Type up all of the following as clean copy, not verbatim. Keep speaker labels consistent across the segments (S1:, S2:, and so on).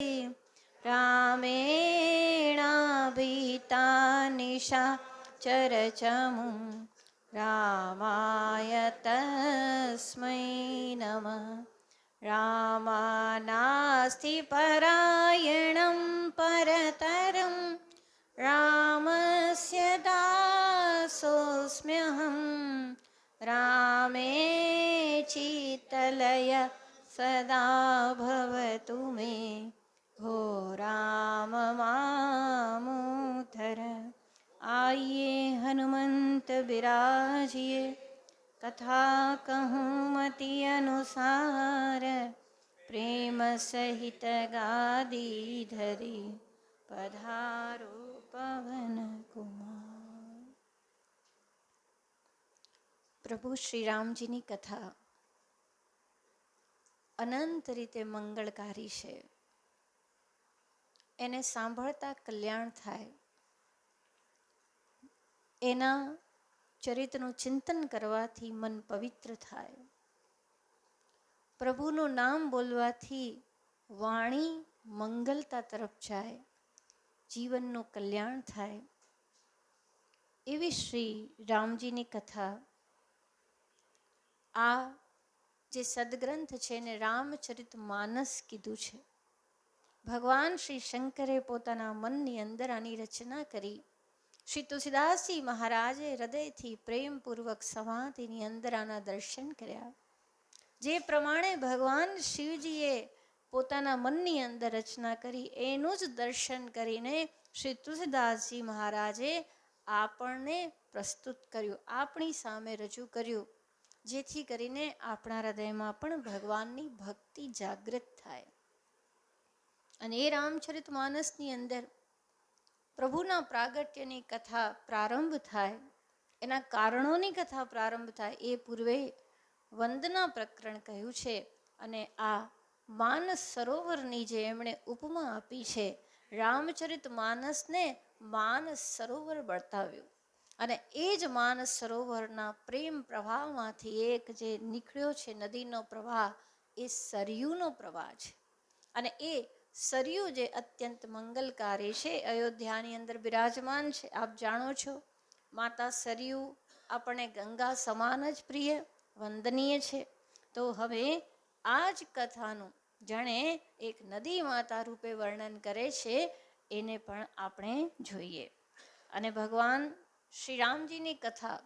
S1: रामेणाभिता निशाचरचमुं रामाय तस्मै नमः। रामानास्ति परायणं परतरं रामस्य दासोऽस्म्यहं। रामे चित्तलय सदा भवतु मे भो राम मामुद्धर। आइए हनुमंत बिराजिए कथा कहूँ मति अनुसार प्रेम सहित गादी धरी पधारो पवन कुमार। પ્રભુ શ્રી રામજીની કથા અનંત રીતે મંગળકારી છે. એને સાંભળતા કલ્યાણ થાય. એના ચરિત્રનું ચિંતન કરવાથી મન પવિત્ર થાય. પ્રભુનું નામ બોલવાથી વાણી મંગલતા તરફ જાય, જીવનનું કલ્યાણ થાય. એવી શ્રી રામજીની કથા. આ જે સદગ્રંથ છે એને રામચરિત માનસ કીધું છે. ભગવાન શ્રી શંકરે પોતાના મનની અંદર આની રચના કરી. શ્રી તુલસીદાસજી મહારાજે હૃદયથી પ્રેમપૂર્વક સમાધિની અંદર આના દર્શન કર્યા. જે પ્રમાણે ભગવાન શિવજીએ પોતાના મનની અંદર રચના કરી એનું જ દર્શન કરીને શ્રી તુલસીદાસજી મહારાજે આપણને પ્રસ્તુત કર્યું, આપણી સામે રજૂ કર્યું, જેથી કરીને આપણા હૃદયમાં પણ ભગવાનની ભક્તિ જાગૃત થાય. અને એ રામચરિત માનસની અંદર પ્રભુના પ્રાગટ્યની કથા પ્રારંભ થાય, એના કારણોની કથા પ્રારંભ થાય. એ પૂર્વે વંદના પ્રકરણ કહ્યું છે. અને આ માનસ સરોવરની જે એમણે ઉપમા આપી છે, રામચરિત માનસને માનસ સરોવર બતાવ્યું. અને એ જ માનસ સરોવરના પ્રેમ પ્રવાહમાંથી એક જે નીકળ્યો છે નદીનો પ્રવાહ, એ સરયુનો પ્રવાહ છે. અને એ સરયુ જે અત્યંત મંગલકારી છે, અયોધ્યાની અંદર બિરાજમાન છે. આપ જાણો છો, માતા સરયુ આપણને ગંગા સમાન જ પ્રિય, વંદનીય છે. તો હવે આ જ કથાનું જાણે એક નદી માતા રૂપે વર્ણન કરે છે, એને પણ આપણે જોઈએ. અને ભગવાન શ્રી રામજીની કથા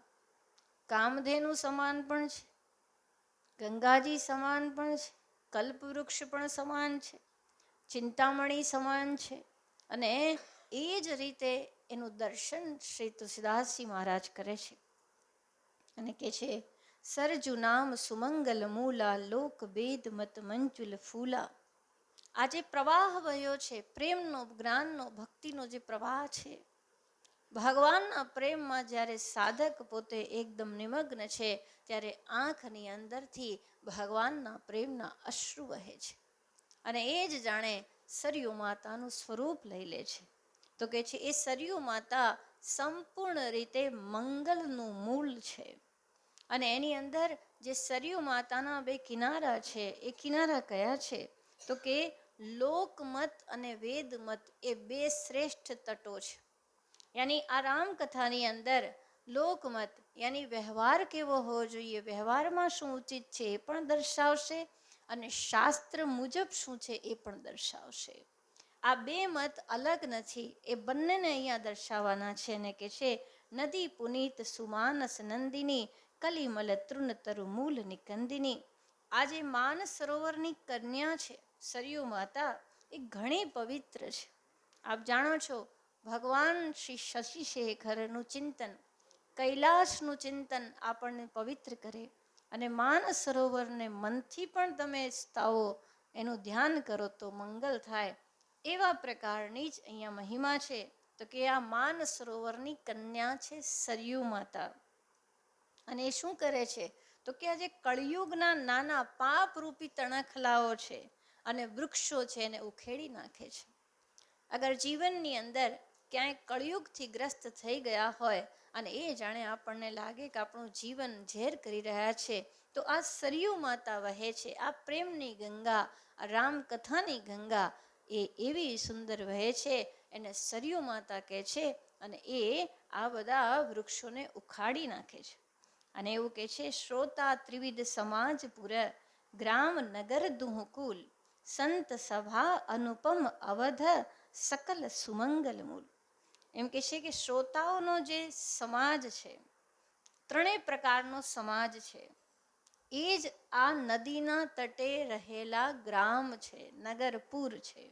S1: કામધેનુ સમાન પણ છે, ગંગાજી સમાન પણ છે, કલ્પવૃક્ષ પણ સમાન છે, ચિંતામણી સમાન છે. અને એ જ રીતે એનું દર્શન શ્રી તુલસીદાસજી મહારાજ કરે છે. અને કે છે, સરજુ નામ સુમંગલ મૂલા લોક વેદ મત મંજુલ ફૂલા. આ જે પ્રવાહ વહ્યો છે, પ્રેમનો, જ્ઞાનનો, ભક્તિનો જે પ્રવાહ છે, ભગવાનના પ્રેમમાં જ્યારે સાધક પોતે એકદમ નિમગ્ન છે, ત્યારે આંખની અંદરથી ભગવાનના પ્રેમના અશ્રુ વહે છે. અને એ જ જાણે સરયુ માતાનું સ્વરૂપ લઈ લે છે. તો કે છે, એ સરયુ માતા સંપૂર્ણ રીતે મંગલનું મૂળ છે. અને એની અંદર જે સરયુ માતાના બે કિનારા છે, એ કિનારા કયા છે? તો કે લોકમત અને વેદમત, એ બે શ્રેષ્ઠ તટો છે. યાની આ રામકથાની અંદર લોકમત યાની વ્યવહાર કેવો હોવો જોઈએ, વ્યવહારમાં શું ઉચિત છે એ પણ દર્શાવશે, અને શાસ્ત્ર મુજબ શું છે એ પણ દર્શાવશે. આ બે મત અલગ નથી, એ બંનેને અહીંયા દર્શાવવાના છે. અને કે છે, નદી પુનીત સુમાનસ નંદિની કલિમલ તૃણ તરુ મૂલ નિકંદિની. આ જે માનસ સરોવરની કન્યા છે સરયુ માતા, એ ઘણી પવિત્ર છે. આપ જાણો છો, ભગવાન શ્રી શશિશેખરનું ચિંતન, કૈલાસનું ચિંતન આપણને પવિત્ર કરે. અને માનસ સરોવરને મનથી પણ તમે સ્તાવો, એનું ધ્યાન કરો તો મંગલ થાય. એવા પ્રકારની જ અહીંયા મહિમા છે. તો કે આ માનસ સરોવરની કન્યા છે સરયુ માતા. અને એ શું કરે છે? તો કે આ જે કળિયુગના નાના પાપરૂપી તણખલાઓ છે અને વૃક્ષો છે, એને ઉખેડી નાખે છે. અગર જીવનની અંદર ક્યાંય કળિયુગથી ગ્રસ્ત થઈ ગયા હોય અને એ જાણે આપણને લાગે કે આપણું જીવન ઝેર કરી રહ્યા છે, તો આ સરયુ માતા વહે છે. આ પ્રેમની ગંગા, આ રામકથાની ગંગા એ એવી સુંદર વહે છે, એને સરયુ માતા કહે છે. અને એ આ બધા વૃક્ષોને ઉખાડી નાખે છે. અને એવું કહે છે, શ્રોતા ત્રિવિધ સમાજ પુર, ગ્રામ નગર દુહકુલ, સંત સભા અનુપમ અવધ, સકલ સુમંગલ મૂલ. એમ કહે છે કે શ્રોતાઓનો જે સમાજ છે, ત્રણેય પ્રકારનો સમાજ છે, એ જ આ નદીના તટે રહેલા ગ્રામ છે, નગરપુર છે.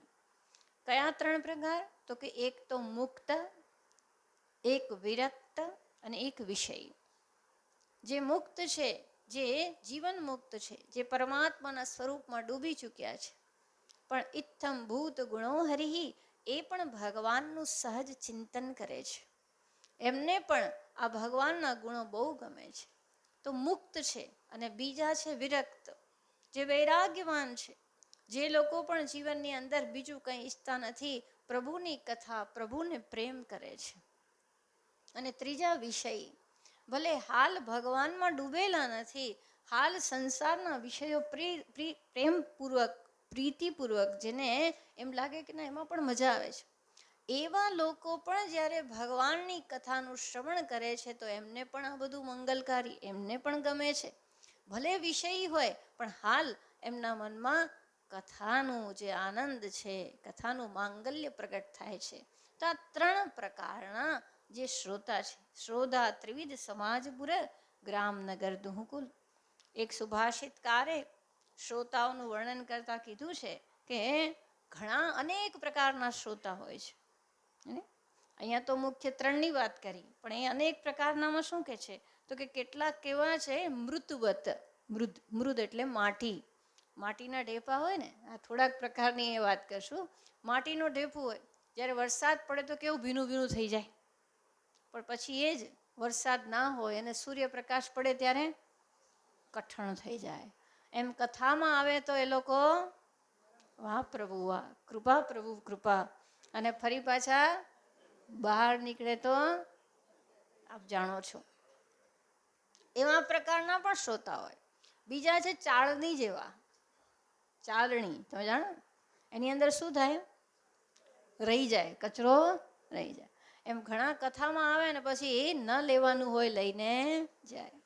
S1: કયા ત્રણ પ્રકાર? તો કે એક તો મુક્ત, એક વિરક્ત અને એક વિષય. જે મુક્ત છે, જે જીવન મુક્ત છે, જે પરમાત્માના સ્વરૂપમાં ડૂબી ચૂક્યા છે, પણ ઇત્થમ ભૂત ગુણો હરિ, એ પણ ભગવાનનું સહજ ચિંતન કરે છે. એમને પણ આ ભગવાનના ગુણો બહુ ગમે છે, તો મુક્ત છે. અને બીજા છે વિરક્ત, જે વૈરાગ્યવાન છે, જે લોકો પણ જીવનની અંદર બીજું કંઈ ઈચ્છતા નથી, પ્રભુની કથા, પ્રભુને પ્રેમ કરે છે. અને ત્રીજા વિષય, ભલે હાલ ભગવાનમાં ડૂબેલા નથી, હાલ સંસારના વિષયો પ્રેમપૂર્વક, પ્રીતિપૂર્વક, જેને એમ લાગે કે ના એમાં પણ મજા આવે છે, એવા લોકો પણ જ્યારે ભગવાનની કથાનું શ્રવણ કરે છે, તો એમને પણ આ બધું મંગલકારી, એમને પણ ગમે છે. ભલે વિષય હોય, પણ હાલ એમના મનમાં કથાનું જે આનંદ છે, કથાનું માંગલ્ય પ્રગટ થાય છે. તો આ ત્રણ પ્રકારના જે શ્રોતા છે, શ્રોતા ત્રિવિધ સમાજપુર, ગ્રામ નગર દુહકુલ. એક સુભાષિતકારે શ્રોતાઓનું વર્ણન કરતા કીધું છે કે ઘણા અનેક પ્રકારના શ્રોતા હોય છે. અહીંયા તો મુખ્ય ત્રણની વાત કરી, પણ એ અનેક પ્રકારનામાં શું કે છે, તો કે કેટલાક કેવા છે, મૃતવત, મૃદ એટલે માટી, માટીના ઢેફા હોય ને, આ થોડાક પ્રકારની એ વાત કરશું. માટીનું ઢેફું હોય, જ્યારે વરસાદ પડે તો કેવું ભીનું ભીનું થઈ જાય, પણ પછી એ જ વરસાદ ના હોય અને સૂર્યપ્રકાશ પડે ત્યારે કઠણ થઈ જાય. એમ કથામાં આવે તો એ લોકો વાહ પ્રભુ વાહ, કૃપા પ્રભુ કૃપા, અને ફરી પાછા બહાર નીકળે તો આપ જાણો છો. એવા પ્રકારના પણ શ્રોતા હોય. બીજા છે ચાળણી જેવા, ચાલણી તમે જાણો, એની અંદર શું થાય, રહી જાય, કચરો રહી જાય. એમ ઘણા કથામાં આવે ને પછી ન લેવાનું હોય લઈને જાય,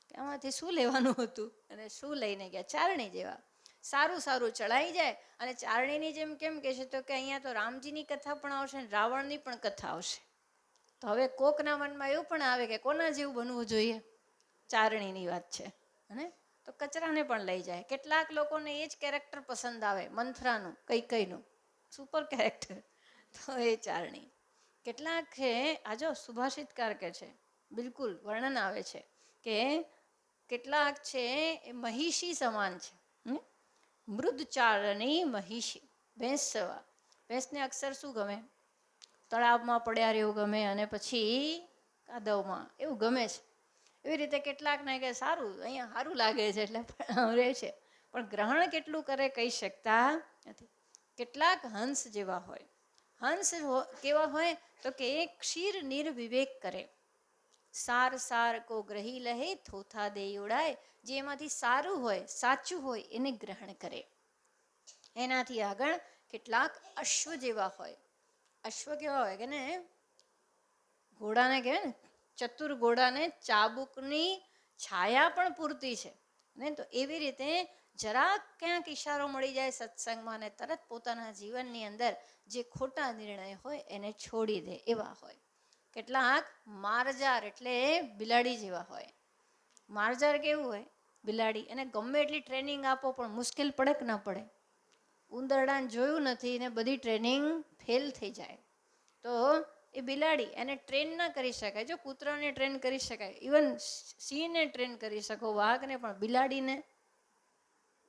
S1: કે આમાંથી શું લેવાનું હતું અને શું લઈને ગયા. ચારણી જેવા, સારું સારું ચડાઈ જાય. અને ચારણીની જેમ કેમ કે છે, તો કે અહીંયા તો રામજીની કથા પણ આવશે ને રાવણની પણ કથા આવશે, તો હવે કોકના મનમાં એવું પણ આવે કે કોના જેવું બનવું જોઈએ, ચારણીની વાત છે. અને તો કચરાને પણ લઈ જાય. કેટલાક લોકોને એ જ કેરેક્ટર પસંદ આવે, મંથરાનું, કૈકઈનું સુપર કેરેક્ટર, તો એ ચારણી. કેટલાક છે, આજો સુભાષિતકાર કે છે, બિલકુલ વર્ણન આવે છે કે કેટલાક છે એ મહિષી સમાન છે, મૃદચારણી મહિષી, ભેંસ સવા. ભેંસને અક્ષર શું ગમે, તળાવમાં પડ્યા રહેવું ગમે, અને પછી કાદવમાં એવું ગમે છે. એવી રીતે કેટલાકને કે સારું અહીંયા સારું લાગે છે એટલે રહે છે, પણ ગ્રહણ કેટલું કરે કહી શકતા નથી. કેટલાક હંસ જેવા હોય. હંસ કેવા હોય, તો કે એક ક્ષીર નિર્વિવેક કરે, સાર સાર કો ગ્રહી લહે, થોથા દે ઉડાય. જે એમાંથી સારું હોય, સાચું હોય, એને ગ્રહણ કરે. એનાથી આગળ કેટલાક અશ્વ જેવા હોય. અશ્વ કેવા હોય કે ને ઘોડાને કહેવાય ને, ચતુર ઘોડાને ચાબુકની છાયા પણ પૂરતી છે ને, તો એવી રીતે જરાક ક્યાંક ઈશારો મળી જાય સત્સંગમાં, ને તરત પોતાના જીવનની અંદર જે ખોટા નિર્ણય હોય એને છોડી દે એવા હોય. કેટલાક મારજાર એટલે બિલાડી જેવા હોય. મારજાર કેવું હોય, બિલાડી, એને ગમે એટલી ટ્રેનિંગ આપો પણ મુશ્કેલ પડે કે ના પડે, ઉંદરડાને જોયું નથી ને બધી ટ્રેનિંગ ફેલ થઈ જાય, તો એ બિલાડી, એને ટ્રેન ના કરી શકાય. જો કૂતરાને ટ્રેન કરી શકાય, ઇવન સિંહને ટ્રેન કરી શકો, વાઘને, પણ બિલાડીને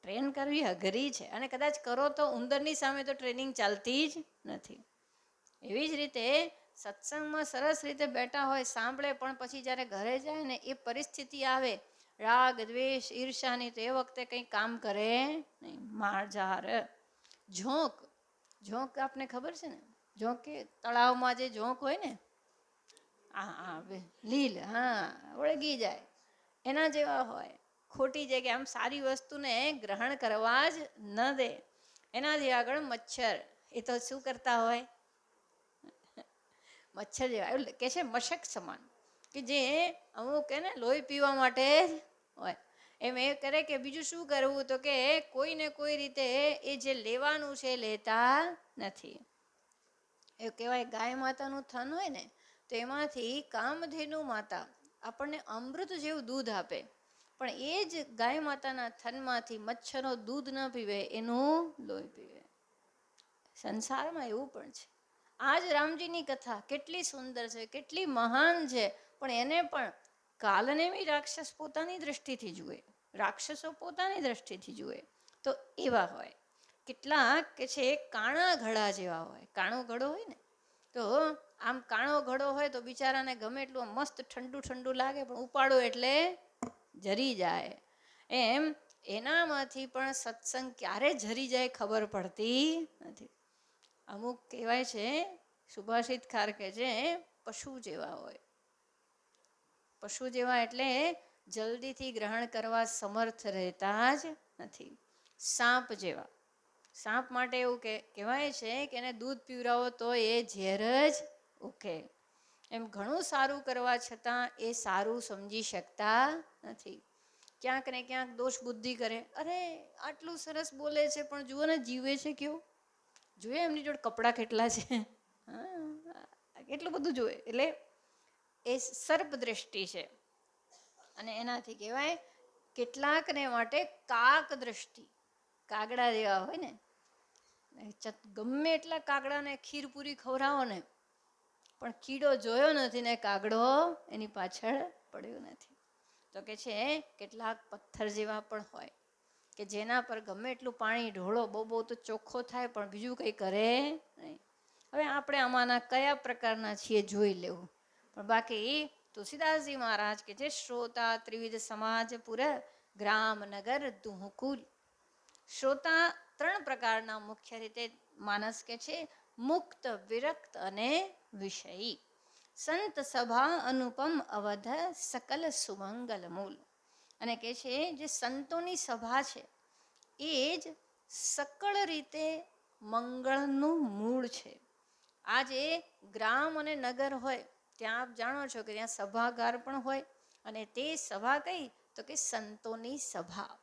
S1: ટ્રેન કરવી અઘરી છે. અને કદાચ કરો તો ઉંદરની સામે તો ટ્રેનિંગ ચાલતી જ નથી. એવી જ રીતે સત્સંગમાં સરસ રીતે બેઠા હોય, સાંભળે, પણ પછી જ્યારે ઘરે જાય ને એ પરિસ્થિતિ આવે રાગ દ્વેષ ઈર્ષાની, તો એ વખતે કંઈ કામ કરે નહીં. મારજાર. ઝોંક, ઝોંક આપને ખબર છે ને, ઝોંક કે તળાવમાં જે ઝોંક હોય ને, લીલ, હા, વળગી જાય, એના જેવા હોય. ખોટી જગ્યાએ આમ સારી વસ્તુને ગ્રહણ કરવા જ ન દે. એનાથી આગળ મચ્છર, એ તો શું કરતા હોય, મચ્છર જેવા એવું કે છે મશક સમાન, કે જે અમુક કે ને લોહી પીવા માટે હોય. એમ એ કરે કે બીજું શું કરવું, તો કે કોઈને કોઈ રીતે એ જે લેવાનું છે લેતા નથી. એવું કહેવાય ગાય માતાનું થન હોય ને, તો એમાંથી કામધેનુ માતા આપણને અમૃત જેવું દૂધ આપે, પણ એ જ ગાય માતાના થનમાંથી મચ્છરો દૂધ ન પીવે, એનું લોહી પીવે. સંસારમાં એવું પણ છે. આજ રામજીની કથા કેટલી સુંદર છે, કેટલી મહાન છે, પણ એને પણ કાલને બી રાક્ષસ પોતાની દ્રષ્ટિથી જુએ, રાક્ષસો પોતાની દ્રષ્ટિથી જુએ. તો એવા હોય કેટલાક કે છે કાણા ઘડા જેવા હોય. કાણો ઘડો હોય ને, તો આમ કાણો ઘડો હોય તો બિચારાને ગમે એટલું મસ્ત ઠંડુ ઠંડુ લાગે, પણ ઉપાડો એટલે જરી જાય. એમ એનામાંથી પણ સત્સંગ ક્યારે જરી જાય ખબર પડતી નથી. અમુક કહેવાય છે, સુભાષિત ખાર કહે છે, પશુ જેવા હોય. પશુ જેવા એટલે જલ્દીથી ગ્રહણ કરવા સમર્થ રહેતા જ નથી. સાપ જેવા. સાપ માટે એવું કહેવાય છે કે એને દૂધ પીવડાવો તો એ ઝેર જ ઉકે. એમ ઘણું સારું કરવા છતાં એ સારું સમજી શકતા નથી. ક્યાંક ને ક્યાંક દોષ બુદ્ધિ કરે, અરે આટલું સરસ બોલે છે પણ જુઓ ને જીવે છે કેવું, જોઈએ એમની જોડે કપડાં કેટલા છે, કેટલું બધું જોઈએ. એટલે એ સર્પ દ્રષ્ટિ છે. અને એનાથી કહેવાય કેટલાકને માટે કાક દ્રષ્ટિ, કાગડા જેવા હોય ને, ગમે એટલા કાગડાને ખીર પૂરી ખવડાવો ને, પણ કીડો જોયો નથી ને કાગડો એની પાછળ પડ્યો નથી. તો કે છે કેટલાક પથ્થર જેવા પણ હોય, કે જેના પર ગમે એટલું પાણી ઢોળો, બહુ તો ચોખ્ખો થાય, પણ બીજું કંઈ કરે નહીં. હવે આપણે આમાંના કયા પ્રકારના છીએ જોઈ લેવું. પણ બાકી તુલસીદાસજી મહારાજ કે જે શ્રોતા ત્રિવિધ સમાજ પુર ગ્રામ નગર તુહકુલ. શ્રોતા 3 પ્રકારના મુખ્ય રીતે માનસ કે છે, મુક્ત, વિરક્ત અને વિષયી. સંત સભા અનુપમ અવધ સકલ સુમંગલ મૂલ. અને કે છે જે સંતોની સભા છે એ જ સકળ રીતે મંગળનું મૂળ છે. આજે ગ્રામ અને નગર હોય ત્યાં આપ જાણો છો કે ત્યાં સભાગાર પણ હોય, અને તે સભા કઈ, તો કે સંતોની સભા.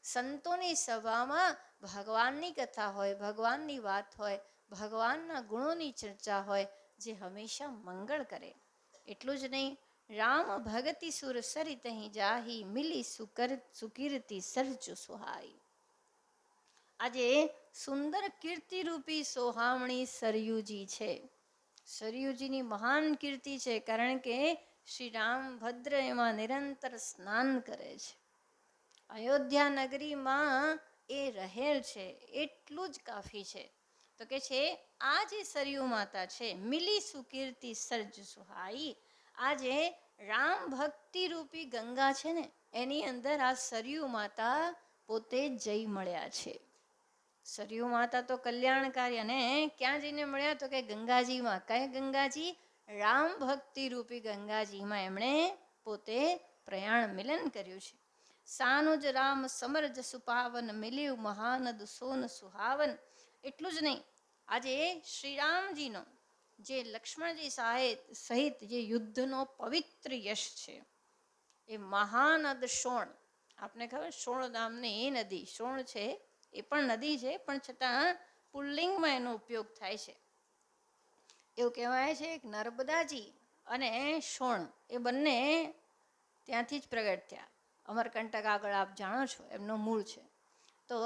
S1: સંતોની સભામાં ભગવાનની કથા હોય, ભગવાનની વાત હોય, ભગવાનના ગુણોની ચર્ચા હોય, જે હંમેશા મંગળ કરે. એટલું જ નહીં, રામ ભગતિ સુર સરિતહિ જાહી, મિલી સુકીર્તિ સર્જુ સુહાઈ. આજે સુંદર કીર્તિરૂપી સોહામણી સરયુજી છે. સરયુજીની મહાન કીર્તિ છે, કારણ કે શ્રી રામભદ્ર એમાં નિરંતર સ્નાન કરે છે. અયોધ્યા નગરીમાં એ રહેલ છે, એટલું જ કાફી છે. તો કે છે આ જે સરયુ માતા છે, મિલી સુકીર્તિ સર્જ સુહાઈ. આજે રામ ભક્તિ રૂપી ગંગા છે ને, એની અંદર આ સરયુ માતા પોતે જઈ મળ્યા છે. સરયુ માતા તો કલ્યાણકારી, અને ક્યાં જઈને મળ્યા, તો કે ગંગાજીમાં. કઈ ગંગાજી? રામ ભક્તિ રૂપી ગંગાજીમાં એમણે પોતે પ્રયાણ મિલન કર્યું છે. સાનુજ રામ સમરજ સુપાવન, મિલ્યું મહાનદ સોન સુહાવન. એટલું જ નહીં, આજે શ્રીરામજીનો જે લક્ષ્મણજી સહિત જે યુદ્ધનો પવિત્ર યશ છે, એ મહાનદ સોણ. આપને ખબર, સોણ નામની નદી, સોણ છે એ પણ નદી છે, પણ છતાં પુલ્લિંગમાં એનો ઉપયોગ થાય છે. એવું કહેવાય છે કે નર્મદાજી અને સોણ એ બંને ત્યાંથી જ પ્રગટ થયા. અમરકંટક આગળ આપ જાણો છો એમનો મૂળ છે. તો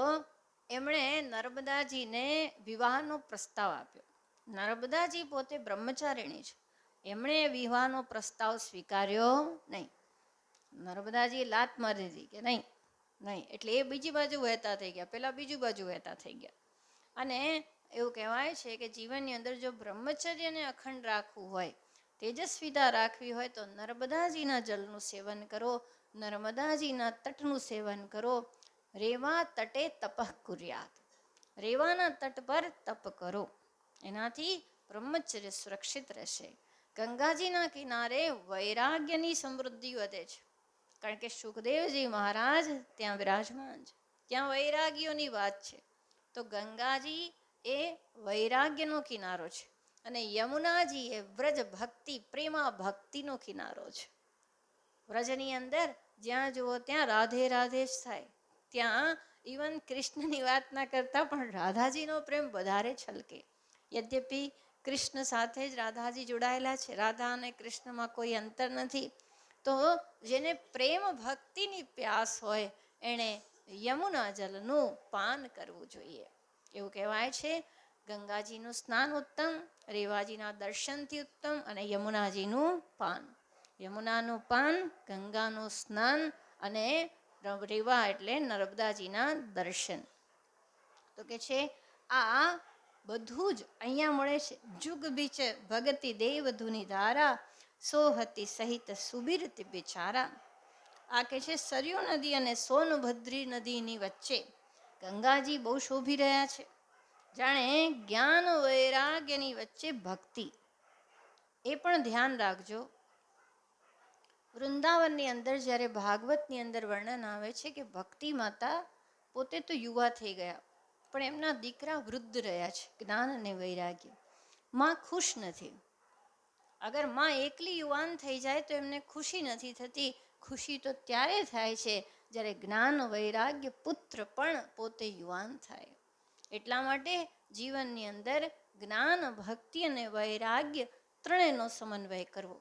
S1: એમણે નર્મદાજીને વિવાહનો પ્રસ્તાવ આપ્યો. નર્મદાજી પોતે બ્રહ્મચારિણી છે, એમણે વિવાહનો પ્રસ્તાવ સ્વીકાર્યો નહીં. નર્મદાજીએ લાત મારી દીધી કે નહીં, એટલે એ બીજી બાજુ વહેતા થઈ ગયા, પેલા બીજી બાજુ વહેતા થઈ ગયા. અને એવું કહેવાય છે કે જીવનની અંદર જો બ્રહ્મચર્યને અખંડ રાખવું હોય, તેજસ્વીતા રાખવી હોય, તો નર્મદાજીના જલનું સેવન કરો, નર્મદાજીના તટનું સેવન કરો. રેવા તટે તપઃ કુર્યાત. રેવાના તટ પર તપ કરો, એનાથી બ્રહ્મચર્ય સુરક્ષિત રહેશે. ગંગાજીના કિનારે વૈરાગ્યની સમૃદ્ધિ વધે છે, કારણ કે સુખદેવજી મહારાજ ત્યાં વિરાજમાન છે. ત્યાં વૈરાગીઓની વાત છે. તો ગંગાજી એ વૈરાગ્યનો કિનારો છે અને યમુનાજી એ વ્રજ ભક્તિ પ્રેમા ભક્તિનો કિનારો છે. વ્રજની અંદર જ્યાં જુઓ ત્યાં રાધે રાધે જ થાય. ત્યાં ઇવન કૃષ્ણની વાત ના કરતા પણ રાધાજીનો પ્રેમ વધારે છલકે. યદ્યપિ કૃષ્ણ સાથે જ રાધાજી જોડાયેલા છે, રાધા અને કૃષ્ણમાં કોઈ અંતર નથી. તો જેને પ્રેમ ભક્તિની પ્યાસ હોય એણે યમુના જલનું પાન કરવું જોઈએ. એવું કહેવાય છે ગંગાજીનું સ્નાન ઉત્તમ, રેવાજીના દર્શનથી ઉત્તમ અને યમુનાજીનું પાન. યમુનાનું પાન, ગંગાનું સ્નાન અને રેવા એટલે નર્મદાજીના દર્શન. તો કે છે આ બધું જ અહીંયા મળે છે. જુગ બીચ ભગતિ દેવ ધુની ધારા, સોહતી સહિત સુબિરત બિચારા. આ કે છે સરયુ નદી અને સોનભદ્રી નદીની વચ્ચે ગંગાજી બહુ શોભી રહ્યા છે. જાણે જ્ઞાન વૈરાગ્યની વચ્ચે ભક્તિ. એ પણ ધ્યાન રાખજો, વૃંદાવનની અંદર જ્યારે ભાગવતની અંદર વર્ણન આવે છે કે ભક્તિ માતા પોતે તો યુવા થઈ ગયા પણ એમના દીકરા વૃદ્ધ રહ્યા છે, જ્ઞાન અને વૈરાગ્ય. માં ખુશ નથી. અગર માં એકલી યુવાન થઈ જાય તો એમને ખુશી નથી થતી. ખુશી તો ત્યારે થાય છે જ્યારે જ્ઞાન વૈરાગ્ય પુત્ર પણ પોતે યુવાન થાય. એટલા માટે જીવનની અંદર જ્ઞાન, ભક્તિ અને વૈરાગ્ય ત્રણેયનો સમન્વય કરવો.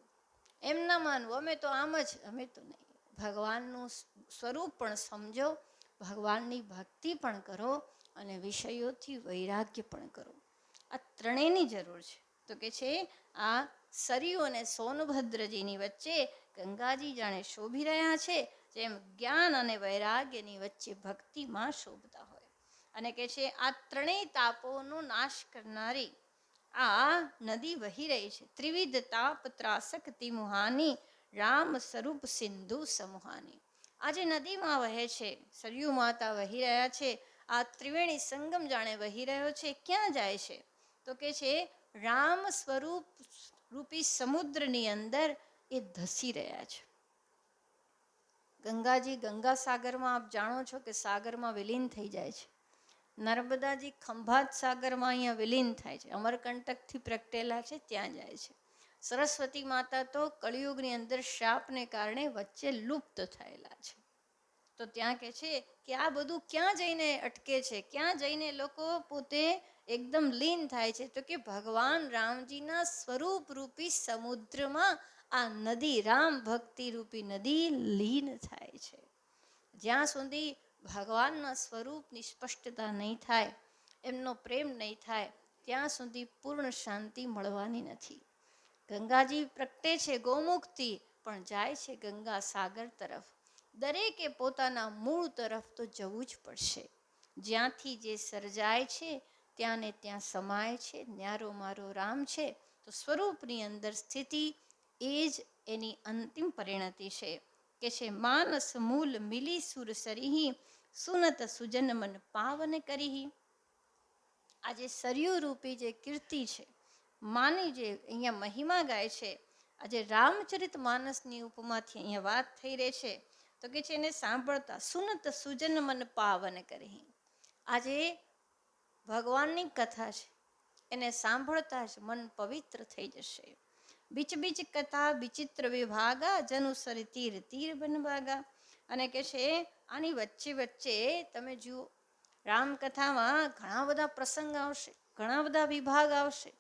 S1: એમ ના માનવું અમે તો આમ જ, અમે તો નહીં. ભગવાનનું સ્વરૂપ પણ સમજો, ભગવાનની ભક્તિ પણ કરો અને વિષયોથી વૈરાગ્ય પણ કરો. આ ત્રણેયની જરૂર છે. તો કે છે આ સરયુ અને સોનભદ્રજીની વચ્ચે ગંગાજી જાણે શોભી રહ્યા છે જેમ જ્ઞાન અને વૈરાગ્યની વચ્ચે ભક્તિમાં શોભતા હોય. અને કે છે આ ત્રણેય તાપોનો નાશ કરનારી આ નદી વહી રહી છે. ત્રિવિધ તાપ ત્રાસકતી મુહાની, રામ સ્વરૂપ સિંધુ સમુહાની. આ જે નદીમાં વહે છે, સરયુ માતા વહી રહ્યા છે, આ ત્રિવેણી સંગમ જાણે વહી રહ્યો છે. ક્યાં જાય છે? તો કે છે રામ સ્વરૂપ રૂપી સમુદ્રની અંદર એ ધસી રહ્યા છે. ગંગાજી ગંગાસાગરમાં આપ જાણો છો કે સાગરમાં વિલીન થઈ જાય છે. નર્મદાજી ખંભાત સાગરમાં અહીંયા વિલીન થાય છે, અમરકંટકથી પ્રગટેલા છે ત્યાં જાય છે. સરસ્વતી માતા તો કળિયુગની અંદર શાપને કારણે વચ્ચે લુપ્ત થયેલા છે. તો ત્યાં કે છે કે આ બધું ક્યાં જઈને અટકે છે, ક્યાં જઈને લોકો પોતે એકદમ લીન થાય છે? તો કે ભગવાન રામજીના સ્વરૂપ રૂપી સમુદ્રમાં આ નદી, રામ ભક્તિ રૂપી નદી લીન થાય છે. જ્યાં સુધી ભગવાનના સ્વરૂપની સ્પષ્ટતા નહીં થાય, એમનો પ્રેમ નહીં થાય, ત્યાં સુધી પૂર્ણ શાંતિ મળવાની નથી. ગંગાજી પ્રગટે છે ગૌમુખથી પણ જાય છે ગંગા સાગર તરફ. દરેકે પોતાના મૂળ તરફ તો જવું જ પડશે. જ્યાંથી જે સર્જાય છે ત્યાં ને ત્યાં સમાય છે. ન્યારો મારો રામ છે તો સ્વરૂપની અંદર સ્થિતિ એ જ એની અંતિમ પરિણતિ છે. કે છે માનસ મૂલ મિલી સુર સરીહી, સુનત સુજન મન પાવન કરીહી. આ જે સરયુ રૂપી જે કીર્તિ છે, માની જે અહીંયા મહિમા ગાય છે, આજે રામચરિત માનસની ઉપમાથી અહીંયા વાત થઈ રહી છે. તો કે છે એને સાંભળતા સુનત સુજન મન પાવન કરીહી. આજે ભગવાનની કથા છે, એને સાંભળતા જ મન પવિત્ર થઈ જશે. બીચ બીચ કથા વિચિત્ર વિભાગા, જનુસરી તીર તીર બનભાગા. અને કે છે આની વચ્ચે વચ્ચે તમે જુઓ રામકથામાં ઘણા બધા પ્રસંગ આવશે, ઘણા બધા વિભાગ આવશે,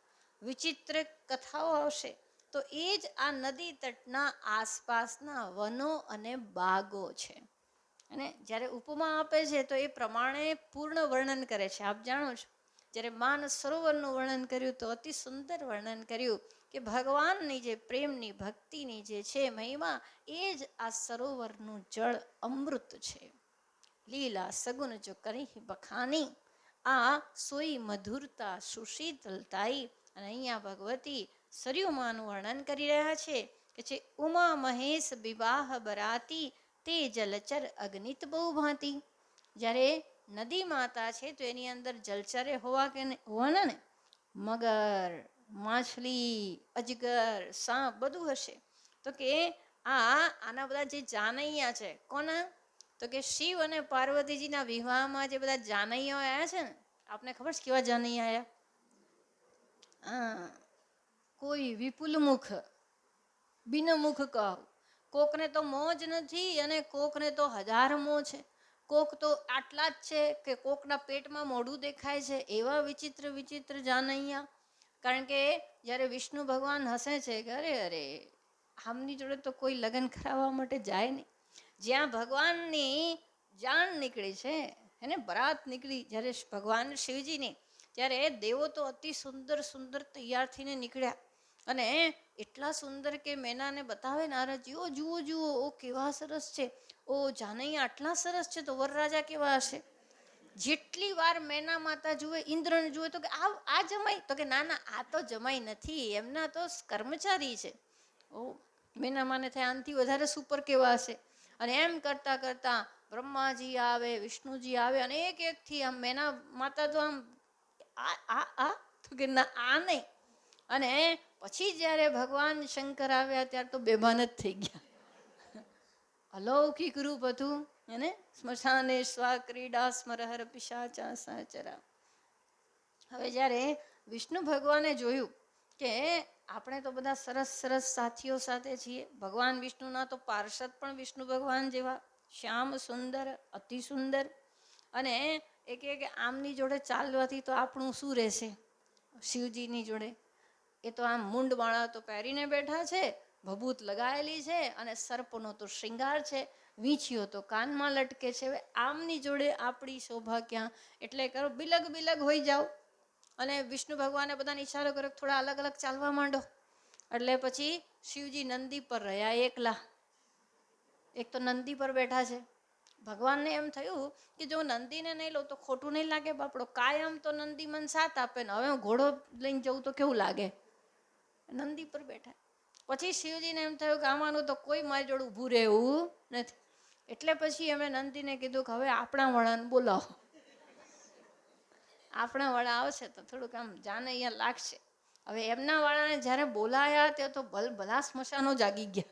S1: વિચિત્ર કથાઓ આવશે. તો એ જ આ નદી તટના આસપાસના વનો અને બાગો છે. અને જ્યારે ઉપમા આપે છે તો એ પ્રમાણે પૂર્ણ વર્ણન કરે છે. આપ જાણો છો જ્યારે માનસ સરોવરનું વર્ણન કર્યું તો અતિ સુંદર વર્ણન કર્યું કે ભગવાનની જે પ્રેમની ભક્તિની જે છે મહિમા, એ જ આ સરોવરનું જળ અમૃત છે. લીલા સગુન જો કરી બખાની, આ સોઈ મધુરતા સુશીતલતાઈ. અને અહીંયા ભગવતી સરયુમાનું વર્ણન કરી રહ્યા છે કે છે ઉમા મહેશ વિવાહ બરાતી, તે જલચર અગણિત બહુ ભાંતિ. જ્યારે નદી માતા છે તો એની અંદર જલચરે હોવાના ને, મગર, માછલી, અજગર, સાપ બધું હશે. તો કે આના બધા જે જાનૈયા છે, કોના? તો કે શિવ અને પાર્વતીજીના વિવાહમાં જે બધા જાનૈયાઓ આવ્યા છે ને, આપને ખબર છે કેવા જાનૈયા આયા? હા, કોઈ વિપુલ મુખ બિન મુખ કહો. કોકને તો મોં જ નથી અને કોકને તો હજાર મોં છે. કોક તો આટલા જ છે કે કોકના પેટમાં મોઢું દેખાય છે. એવા વિચિત્ર વિચિત્ર જાનૈયા. કારણ કે જ્યારે વિષ્ણુ ભગવાન હસે છે કે અરે અરે આમની જોડે તો કોઈ લગ્ન કરાવવા માટે જાય નહીં. જ્યાં ભગવાનની જાન નીકળી છે એને બરાત નીકળી જ્યારે ભગવાન શિવજીની, ત્યારે દેવો તો અતિ સુંદર સુંદર તૈયાર થઈને નીકળ્યા અને એટલા સુંદર કે મેનાને બતાવે નારદજી, ઓ જુઓ જુઓ ઓ કેવા સરસ છે, ઓ જાનૈયા આટલા સરસ છે તો વરરાજા કેવા હશે. જેટલી વાર મેના માતા જુએ, ઇન્દ્રને જુએ તો કે આ જમાઈ, તો કે ના ના આ તો જમાઈ નથી, એમના તો કર્મચારી છે. ઓ મેના માને થાય આનથી વધારે સુપર કેવા હશે. અને એમ કરતા કરતા બ્રહ્માજી આવે, વિષ્ણુજી આવે અને એક એકથી આમ મેના માતા તો આમ આ તો કે ના આ નહીં. અને પછી જ્યારે ભગવાન શંકર આવ્યા ત્યારે તો બેભાન જ થઈ ગયા. અલૌકિક રૂપ હતું એને સ્મશાને સ્વા ક્રીડા સ્મરહર પિશાચા સહચરા. હવે જ્યારે વિષ્ણુ ભગવાને જોયું કે આપણે તો બધા સરસ સરસ સાથીઓ સાથે છીએ, ભગવાન વિષ્ણુના તો પાર્ષદ પણ વિષ્ણુ ભગવાન જેવા શ્યામ સુંદર અતિ સુંદર, અને એ કે આમની જોડે ચાલવાથી તો આપણું શું રહેશે શિવજીની જોડે. એ તો આમ મૂંડમાળા તો પહેરીને બેઠા છે, ભભૂત લગાવેલી છે અને સર્પનો તો શ્રૃંગાર છે, વીંછીઓ તો કાનમાં લટકે છે. હવે આમની જોડે આપણી શોભા ક્યાં? એટલે કરો બિલગ બિલગ હોઈ જાઓ. અને વિષ્ણુ ભગવાને બધાને ઈશારો કર્યો થોડા અલગ અલગ ચાલવા માંડો. એટલે પછી શિવજી નંદી પર રહ્યા એકલા. એક તો નંદી પર બેઠા છે. ભગવાનને એમ થયું કે જો નંદીને નહીં લઉં તો ખોટું નહીં લાગે બાપડો, કાયમ તો નંદી મન સાથ આપે ને હવે હું ઘોડો લઈને જવું તો કેવું લાગે. નંદી પર બેઠા. પછી શિવજીને એમ થયું કે આમાંનું તો કોઈ મારી જોડે ઊભું રહે એવું નથી. એટલે પછી અમે નંદીને કીધું કે હવે આપણા વડાને બોલાવો. આપણા વાળા આવશે તો થોડુંક આમ જાનૈયા લાગશે. હવે એમના વાળાને જ્યારે બોલાયા તે તો ભલા સ્મશાનો જાગી ગયા.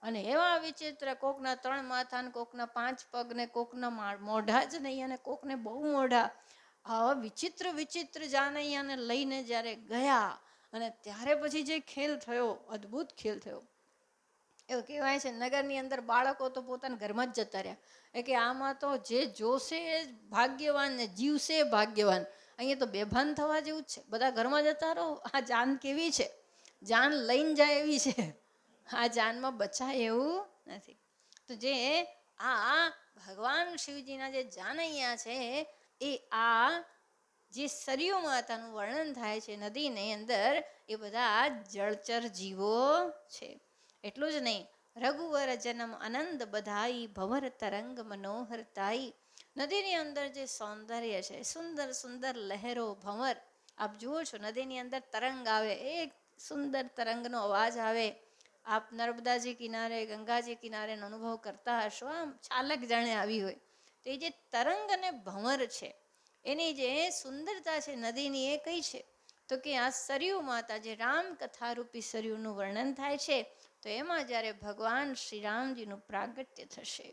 S1: અને એવા વિચિત્ર, કોકના 3 માથા ને કોકના 5 પગ ને કોકના મોઢા જ નહીં અને કોકને બહુ મોઢા. આવા વિચિત્ર વિચિત્ર જાનૈયાને લઈને જ્યારે ગયા અને ત્યારે પછી જે ખેલ થયો, અદ્ભુત ખેલ થયો. એવું કહેવાય છે નગરની અંદર બાળકો તો પોતાના ઘરમાં જ જતા રહ્યા. એ કે આમાં તો જે જોશે એ ભાગ્યવાન ને જીવશે ભાગ્યવાન. અહીંયા તો બેભાન થવા જેવું જ છે. બધા ઘરમાં જતા રહો. આ જાન કેવી છે, જાન લઈને જાય એવી છે, આ જાનમાં બચાય એવું નથી. તો જે આ ભગવાન શિવજીના જે જાનૈયા છે એ આ જે સરયુ માતાનું વર્ણન થાય છે નદીની અંદર, એ બધા જળચર જીવો છે. એટલું જ નહીં, રઘુવર જન્મ આનંદ બધાઈ, ભવર તરંગ મનોહર તાઈ. નદીની અંદર જે સૌંદર્ય છે, સુંદર સુંદર લહેરો ભંવર. આપ જુઓ છો નદીની અંદર તરંગ આવે, એક સુંદર તરંગનો અવાજ આવે. આપ નર્મદાજી કિનારે, ગંગાજી કિનારે અનુભવ કરતા હશો, આમ છાલક જાણે આવી હોય. તો એ જે તરંગ અને ભંવર છે એની જે સુંદરતા છે નદીની, એ કઈ છે તો કે આ સરયુ માતા, જે રામકથા રૂપી સરયુનું વર્ણન થાય છે. તો એમાં જ્યારે ભગવાન શ્રીરામજીનું પ્રાગટ્ય થશે,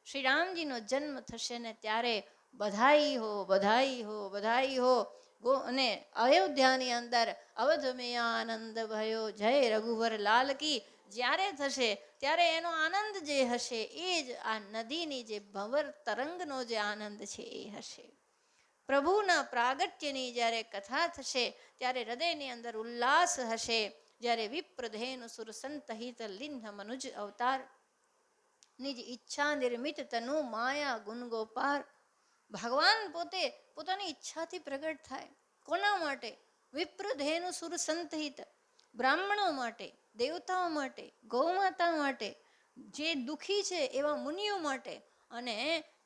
S1: શ્રીરામજીનો જન્મ થશે ને ત્યારે બધાઈ હો બધાઈ હો બધાઈ હો. અને અયોધ્યાની અંદર અવધ મેં આનંદ ભયો, જય રઘુવર લાલ કી જ્યારે થશે ત્યારે એનો આનંદ જે હશે એ જ આ નદીની જે ભંવર તરંગનો જે આનંદ છે એ હશે. પ્રભુના પ્રાગટ્યની જ્યારે કથા થશે ત્યારે હૃદયની અંદર ઉલ્લાસ હશે. જ્યારે વિપ્રધેનુ સુર સંતહિત લિન્હ મનુજ અવતાર, નિજ ઈચ્છા નિર્મિત તનુ માયા ગુણ ગોપાર. ભગવાન પોતે પોતાની ઈચ્છાથી પ્રગટ થાય. કોના માટે? વિપ્રધેનુ સુર સંતહિત, બ્રાહ્મણો માટે, દેવતાઓ માટે, ગૌમાતા માટે, જે દુઃખી છે એવા મુનિઓ માટે. અને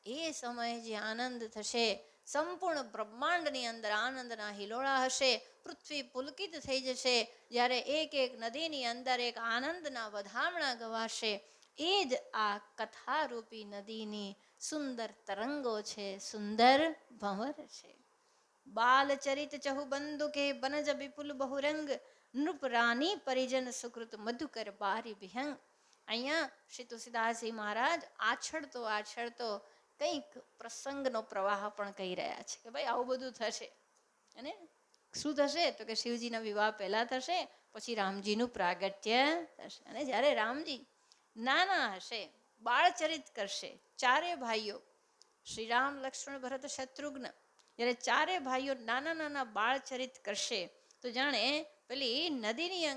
S1: એ સમયે જે આનંદ થશે, સંપૂર્ણ બ્રહ્માંડની અંદર આનંદના હિલોળા હશે. પૃથ્વી પુલકિત થઈ જશે જ્યારે એક એક નદીની અંદર એક આનંદના વધામણા ગવાશે. એ જ આ કથારૂપી નદીની સુંદર તરંગો છે, સુંદર ભંવર છે. બાલચરિત ચહુ બંધુ કે બનજ વિપુલ બહુરંગ, નૃપ રાની પરિજન સુકૃત મધુકર બારી વિહંગ. અહીંયા શ્રી તુલસીદાસજી મહારાજ આછળતો કંઈક પ્રસંગનો પ્રવાહ પણ કહી રહ્યા છે કે ભાઈ આવું બધું થશે. અને શું થશે તો કે શિવજીના વિવાહ પહેલા થશે, પછી રામજીનું પ્રાગટ્ય થશે. અને જ્યારે રામજી નાના હશે, બાળચરિત કરશે, ચારે ભાઈઓ શ્રી રામ, લક્ષ્મણ, ભરત, શત્રુઘ્ન, જ્યારે ચારે ભાઈઓ નાના નાના બાળચરિત કરશે તો જાણે પેલી નદીની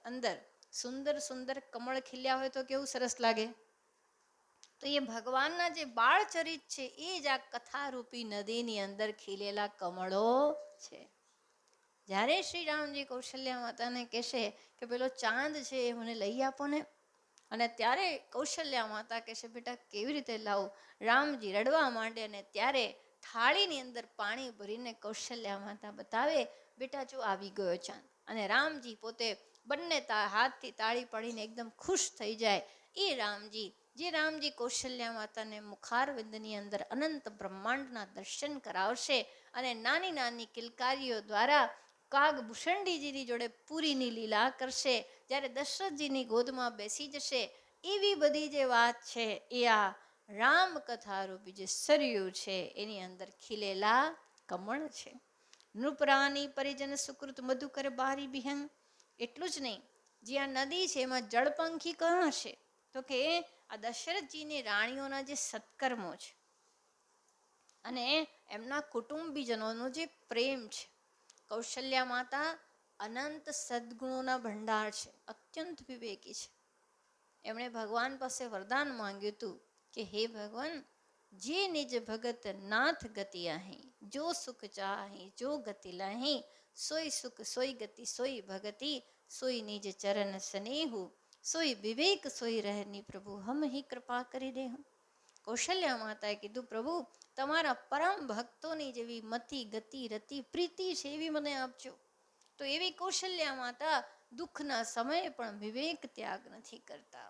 S1: અંદર સુંદર સુંદર કમળ ખીલ્યા હોય તો કેવું સરસ લાગે. તો એ ભગવાનના જે બાળચરિત છે એ જ આ કથારૂપી નદીની અંદર ખીલેલા કમળો છે. જ્યારે શ્રી રામજી કૌશલ્યા માતાને કહેશે કે પેલો ચાંદ છે એ મને લઈ આપો ને, અને ત્યારે કૌશલ્યા માતા કહેશે બેટા કેવી રીતે લાવું. રામજી રડવા માંડે અને ત્યારે થાળીની અંદર પાણી ભરીને કૌશલ્યા માતા બતાવે બેટા જો આવી ગયો ચાંદ. અને રામજી પોતે બંને હાથથી તાળી પાડીને એકદમ ખુશ થઈ જાય. એ રામજી કૌશલ્યા માતાને મુખારવિંદની અંદર અનંત બ્રહ્માંડના દર્શન કરાવશે અને નાની નાની કિલકારીઓ દ્વારા કાગભૂષણજીની જોડે પૂરીની લીલા કરશે. જ્યારે દશરથજીની ગોદમાં બેસી જશે. એવી બધી જે વાત છે એ આ રામકથારૂપી જે સરયુ છે એની અંદર ખીલેલા કમળ છે. નૃપરાની પરિજન સુકૃત મધુકર બારી બિહંગ. એટલું જ નહીં, જે આ નદી છે એમાં જળપંખી કોણ હશે તો કે આ દશરથજીની રાણીઓના જે સત્કર્મો છે અને એમના કુટુંબીજનોનો જે પ્રેમ છે. કૌશલ્યા માતા અનંત સદગુણોના ભંડાર છે, અત્યંત વિવેકી છે. એમણે ભગવાન પાસે વરદાન માંગ્યું હતું કે હે ભગવાન, જે નિજ ભગત નાથ ગતિ આહી, જો સુખ ચાહી જો ગતિ લાહી, સોઈ સુખ સોઈ ગતિ સોઈ ભગતિ, સોઈ નિજ ચરણ સ્નેહુ, સોઈ વિવેક સોઈ રહેની પ્રભુ હમ હી કૃપા કરી દેહું. કૌશલ્યા માતાએ કીધું પ્રભુ તમારા પરમ ભક્તોની જેવી મતિ ગતિ રતિ પ્રીતિ છે એવી મને આપજો. તો એવી કૌશલ્યા માતા દુઃખના સમયે પણ વિવેક ત્યાગ નથી કરતા.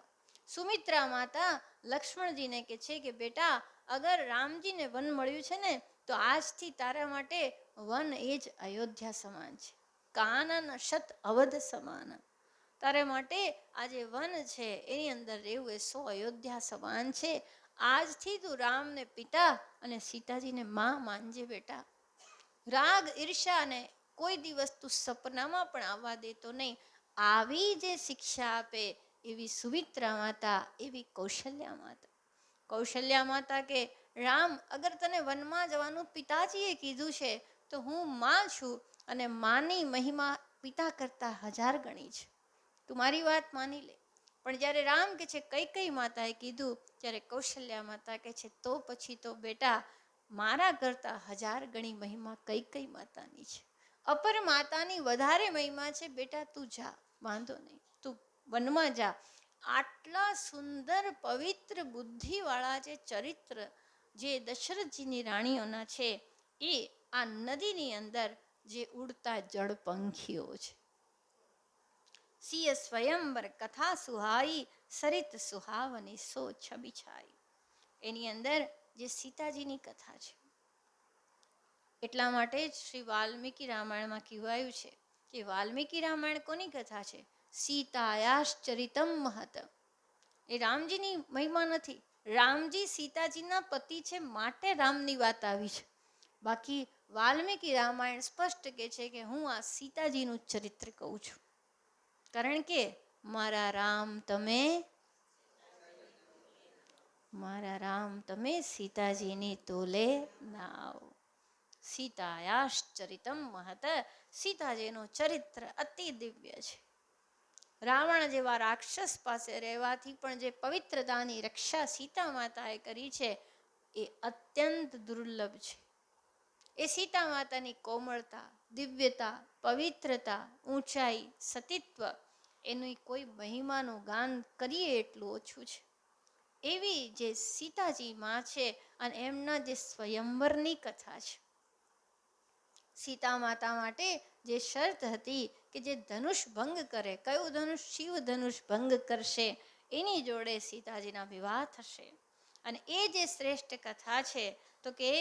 S1: સુમિત્રા માતા લક્ષ્મણજીને કહે છે કે બેટા અગર રામજીને વન મળ્યું છે ને તો આજથી તારા માટે વન એ જ અયોધ્યા સમાન છે. કાનન શત અવધ સમાન. તારે માટે આ જે વન છે એની અંદર રહેવું એ 100 અયોધ્યા સમાન છે. આજથી તું રામને પિતા અને સીતાજીને માં માનજે બેટા. રાગ ઈર્ષાને કોઈ દિવસ તું સપનામાં પણ આવવા દેતો નહીં. આવી જે શિક્ષા આપે એવી સુમિત્રા માતા, એવી કૌશલ્યા માતા. કૌશલ્યા માતા કે રામ અગર તને વનમાં જવાનું પિતાજીએ કીધું છે તો હું માં છું અને માની મહિમા પિતા કરતા 1000 ગણી છે. તું મારી વાત માની લે. પણ જ્યારે રામ કે છે કૈકેયી માતાએ કીધું ત્યારે કૌશલ્યા માતા કે છે તો પછી તો બેટા મારા કરતા 1000 ગણી મહિમા કૈકેયી માતાની છે. અપર માતાની વધારે મહિમા છે. બેટા તું જા, વાંધો નહીં, તું વનમાં જા. આટલા સુંદર પવિત્ર બુદ્ધિવાળા જે ચરિત્ર જે દશરથજીની રાણીઓના છે એ આ નદીની અંદર જે ઉડતા જળપંખીઓ છે. સિય સ્વયંવર કથા સુહાઈ, સરિત સુહાવની સો છબી છાઈ. એની અંદર જે સીતાજીની કથા છે એટલા માટે જ શ્રી વાલ્મીકી રામાયણમાં કહેવાયું છે કે વાલ્મીકી રામાયણ કોની કથા છે? સીતાયાશ્ચરિતમ મહત. એ રામજીની મહિમા નથી. રામજી સીતાજીના પતિ છે માટે રામની વાત આવી છે. બાકી વાલ્મીકી રામાયણ સ્પષ્ટ કહે છે કે હું આ સીતાજીનું ચરિત્ર કહું છું. કારણ કે મારા રામ તમે સીતાજીની તોલે ના આવો. સીતાયાશ્ચરિતમ મહત. સીતાજીનું ચરિત્ર અતિ દિવ્ય છે. રાવણ જેવા રાક્ષસ પાસે રહેવાથી પણ જે પવિત્રતાની રક્ષા સીતા માતાએ કરી છે એ અત્યંત દુર્લભ છે. એ સીતા માતાની કોમળતા, દિવ્યતા, પવિત્રતા, ઊંચાઈ, સતીત્વ એની કોઈ મહિમાનું ગાન કરીએ એટલું ઓછું છે. એવી જે સીતાજી માં છે અને એમના જે સ્વયંવરની કથા છે. સીતા માતા માટે જે શરત હતી કે જે ધનુષ ભંગ કરે, કયું ધનુષ? શિવ ધનુષ ભંગ કરશે એની જોડે સીતાજીના વિવાહ થશે. અને એ જે શ્રેષ્ઠ કથા છે તો કે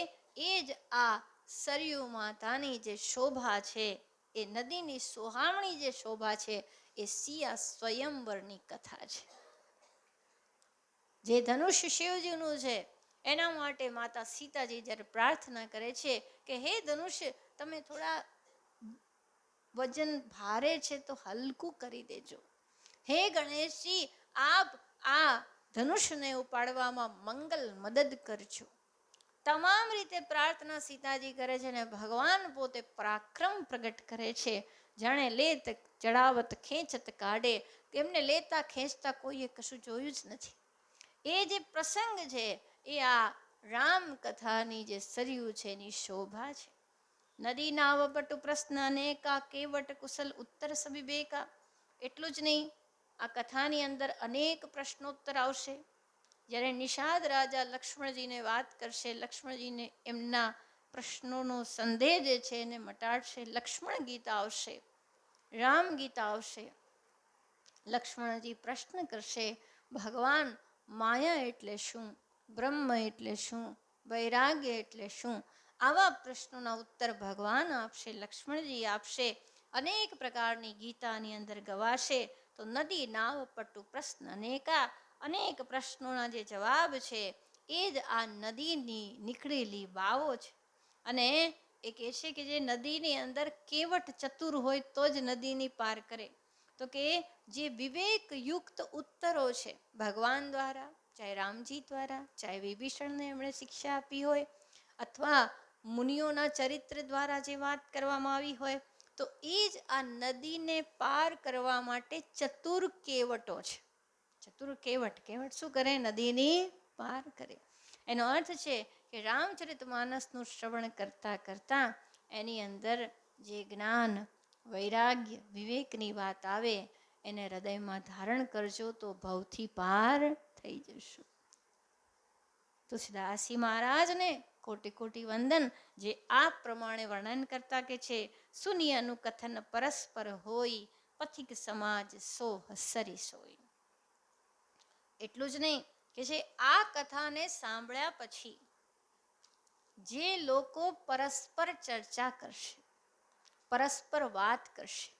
S1: એ જ આ સરયુ માતાની જે શોભા છે, એ નદીની સોહામણી જે શોભા છે એ સિયા સ્વયંવરની કથા છે. જે ધનુષ શિવજીનું છે એના માટે માતા સીતાજી જ્યારે પ્રાર્થના કરે છે કે હે ધનુષ્ય તમે થોડા વજન ભારે છે તો હલકું કરી દેજો. હે ગણેશજી આપ આ ધનુષને ઉપાડવામાં મંગલ મદદ કરજો. તમામ રીતે પ્રાર્થના સીતાજી કરે છે અને ભગવાન પોતે પરાક્રમ પ્રગટ કરે છે. જાણે લેત ચડાવત ખેંચત કાઢે, એમને લેતા ખેંચતા કોઈએ કશું જોયું જ નથી. એ જે પ્રસંગ છે એ આ રામ કથાની જે સરયુ છે એની શોભા છે. નદી નાવ પટુ પ્રશ્ન અનેકા કેવટ કુશલ ઉત્તર સવિવેકા. એટલું જ નહીં, આ કથાની અંદર અનેક પ્રશ્નોત્તર આવશે. જ્યારે નિષાદ રાજા લક્ષ્મણજીને વાત કરશે, લક્ષ્મણજીને એમના પ્રશ્નોનો સંદેહ જે છે એને મટાડશે. લક્ષ્મણ ગીતા આવશે, રામ ગીતા આવશે. લક્ષ્મણજી પ્રશ્ન કરશે, ભગવાન માયા એટલે શું, બ્રહ્મ એટલે શું, વૈરાગ્ય એટલે શું? આવા પ્રશ્નોના ઉત્તર ભગવાન આપશે, લક્ષ્મણજી આપશે. અનેક પ્રકારની ગીતાની અંદર ગવાશે. તો નદી નાવ પટુ પ્રશ્ન અનેકા, અનેક પ્રશ્નોના જે જવાબ છે એ જ આ નદીની નીકળેલી વાવો છે. અને એ કહે છે કે જે નદીની અંદર કેવટ ચતુર હોય તો જ નદીની પાર કરે. તો કે જે વિવેકયુક્ત ઉત્તરો છે ભગવાન દ્વારા, ચાહે રામજી દ્વારા, ચાહે વિભીષણને એમણે શિક્ષા આપી હોય, અથવા મુનિઓના ચરિત્ર દ્વારા જે વાત કરવામાં આવી હોય, તો એ જ આ નદીને પાર કરવા માટે ચતુર કેવટો છે. ચતુર કેવટ, કેવટ શું કરે? નદીની પાર કરે. એનો અર્થ છે કે રામચરિત માનસનું શ્રવણ કરતા કરતા એની અંદર જે જ્ઞાન, વૈરાગ્ય, વિવેકની વાત આવે એને હૃદયમાં ધારણ કરજો તો ભવથી પાર થઈ જશો. તુલસીદાસજી મહારાજને કોટી કોટી વંદન, જે આ પ્રમાણે વર્ણન કરતા કે છે સુનિયનું કથન પરસ્પર હોય, પથિક સમાજ સો હસરી સોય. એટલું જ નહીં કે જે આ કથાને સાંભળ્યા પછી જે લોકો પરસ્પર ચર્ચા કરશે, પરસ્પર વાત કરશે.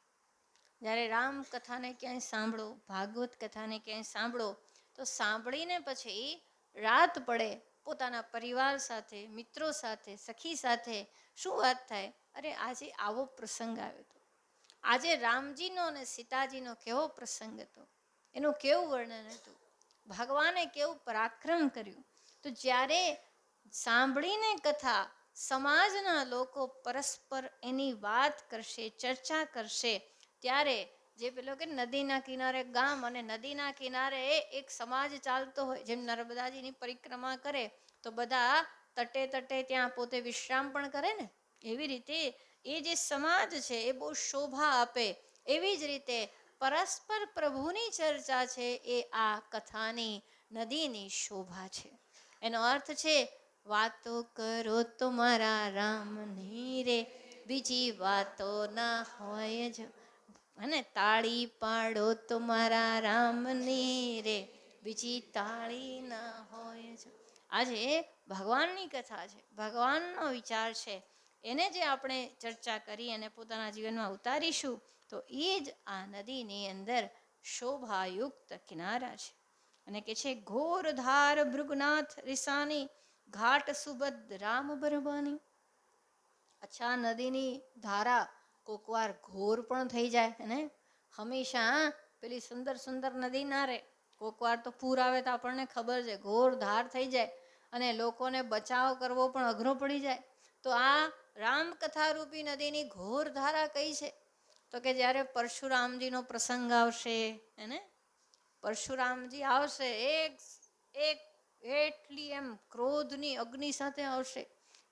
S1: જ્યારે રામ કથાને ક્યાંય સાંભળો, ભાગવત કથાને ક્યાંય સાંભળો, તો સાંભળીને પછી રાત પડે પોતાના પરિવાર સાથે, મિત્રો સાથે, સખી સાથે શું વાત થાય? અરે આજે આવો પ્રસંગ આવ્યો હતો, આજે રામજીનો અને સીતાજીનો કેવો પ્રસંગ હતો, એનું કેવું વર્ણન હતું, ભગવાને કેવું પરાક્રમ કર્યું. તો જ્યારે સાંભળીને કથા સમાજના લોકો પરસ્પર એની વાત કરશે, ચર્ચા કરશે, ત્યારે જે પેલો કે નદીના કિનારે ગામ અને નદીના કિનારે એક સમાજ ચાલતો હોય, જેમ નર્મદાજીની પરિક્રમા કરે તો બધા તટે તટે ત્યાં પોતે વિશ્રામ પણ કરે ને, એવી રીતે એ જે સમાજ છે એ બહુ શોભા આપે. એવી જ રીતે પરસ્પર પ્રભુની ચર્ચા છે એ આ કથાની નદીની શોભા છે. એનો અર્થ છે વાતો કરો તો મારા રામની રે, બીજી વાતો ના હોય જ, અને તાળી પાડો તો મારા રામની રે, બીજી તાળી ના હોય જ. આજે ભગવાનની કથા છે, ભગવાનનો વિચાર છે, એને જે આપણે ચર્ચા કરી અને પોતાના જીવનમાં ઉતારીશું તો એ જ આ નદીની અંદર શોભાયુક્ત કિનારા છે. અને કે છે ઘોર ધાર ભૃગનાથ રિસાની, ઘાટ સુબદ રામ બરબાની. અચ્છા, નદીની ધારા કોકવાર ઘોર પણ થઈ જાય ને, હંમેશા પેલી સુંદર સુંદર નદી ના રહે. કોકવાર તો પૂર આવે તો આપણને ખબર છે ઘોર ધાર થઈ જાય અને લોકોને બચાવ કરવો પણ અઘરો પડી જાય. તો આ રામકથા રૂપી નદીની ઘોર ધારા કઈ છે? તો કે જ્યારે પરશુરામજીનો પ્રસંગ આવશે, એને પરશુરામજી આવશે, એક એટલી એમ ક્રોધની અગ્નિ સાથે આવશે.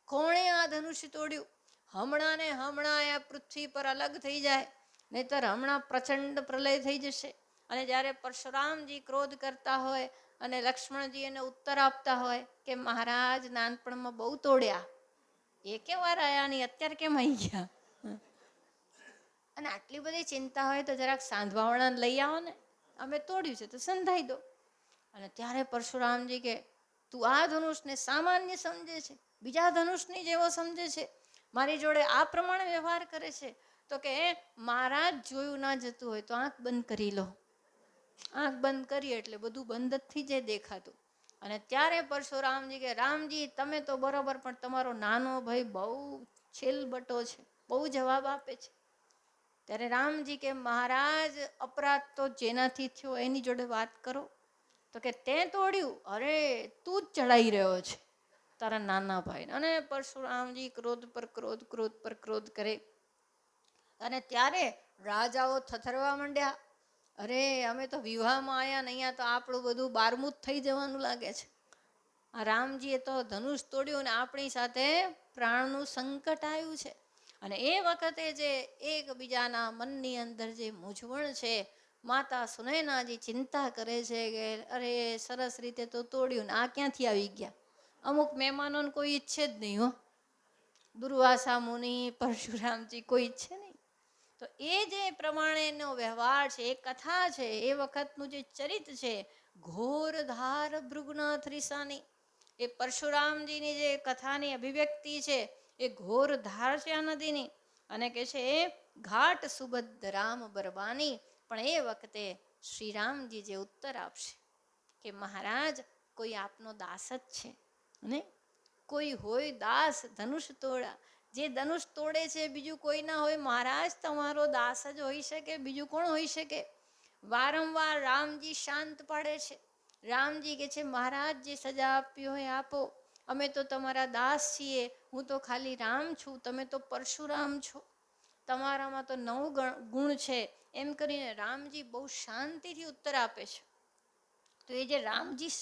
S1: કોણે આ ધનુષ્ય તોડ્યું? હમણાં ને હમણાં આ પૃથ્વી પર અલગ થઈ જાય, નહીતર હમણાં પ્રચંડ પ્રલય થઈ જશે. અને જ્યારે પરશુરામજી ક્રોધ કરતા હોય અને લક્ષ્મણજી એને ઉત્તર આપતા હોય કે મહારાજ નાનપણમાં બહુ તોડ્યા, એકે વાર આયા નહીં, અત્યારે કેમ આવી ગયા? અને આટલી બધી ચિંતા હોય તો જરાક સાંધવાવણા લઈ આવો ને, અમે તોડ્યું છે તો સંધાઈ દો. અને ત્યારે પરશુરામજી કે તું આ ધનુષને સામાન્ય સમજે છે, બીજા ધનુષની જેવો સમજે છે, મારી જોડે આ પ્રમાણે વ્યવહાર કરે છે. તો કે મારા જ જોયું ના જતું હોય તો આંખ બંધ કરી લો. આંખ બંધ કરી એટલે બધું બંધ જ થઈ જાય દેખાતું. અને ત્યારે પરશુરામજી કે રામજી તમે તો બરોબર, પણ તમારો નાનો ભાઈ બહુ છેલબટો છે, બહુ જવાબ આપે છે. ત્યારે રામજી કે મહારાજ અપરાધ તો જેનાથી થયો એની જોડે વાત કરો. તો કે તે તોડ્યું, અરે તું જ ચડાઈ રહ્યો છે તારા નાના ભાઈ. અને પરશુરામજી ક્રોધ પર ક્રોધ, ક્રોધ પર ક્રોધ કરે. અને ત્યારે રાજાઓ થથરવા માંડ્યા. અરે અમે તો વિવાહમાં આવ્યા ને અહીંયા તો આપણું બધું બારમું જ થઈ જવાનું લાગે છે. આ રામજીએ તો ધનુષ તોડ્યું ને આપણી સાથે પ્રાણનું સંકટ આવ્યું છે. અને એ વખતે જે એકબીજાના મનની અંદર જે મૂંઝવણ છે, માતા સુનૈનાજી ચિંતા કરે છે કે અરે સરસ રીતે તો તોડ્યું ને આ ક્યાંથી આવી ગયા. અમુક મહેમાનોને કોઈ ઈચ્છે જ નહીં હો, દુર્વાસા મુનિ, પરશુરામજી કોઈ ઈચ્છે નહીં. તો એ જે પ્રમાણેનો વ્યવહાર છે, એ કથા છે, એ વખતનું જે ચરિત્ર છે, ઘોરધાર ભૃગનાથ રિસાની, એ પરશુરામજીની જે કથાની અભિવ્યક્તિ છે એ ઘોરધાર છે આ નદીની. અને કે છે ઘાટ સુબદ્ધ રામ બરબાની. પણ એ વખતે શ્રીરામજી જે ઉત્તર આપશે કે મહારાજ કોઈ આપનો દાસ જ છે ને, કોઈ હોય દાસ ધનુષ તોડા, જે ધનુષ તોડે છે બીજું કોઈ ના હોય, મહારાજ તમારો દાસ જ હોઈ શકે, બીજું કોણ હોઈ શકે. વારંવાર રામજી શાંત પાડે છે. રામજી કે છે મહારાજ જે સજા આપી હોય આપો, અમે તો તમારા દાસ છીએ, હું તો ખાલી રામ છું, તમે તો પરશુરામ છો, તમારામાં તો 9 ગુણ છે. એમ કરીને રામજી બહુ શાંતિથી ઉત્તર આપે છે. તો એ જે રામજી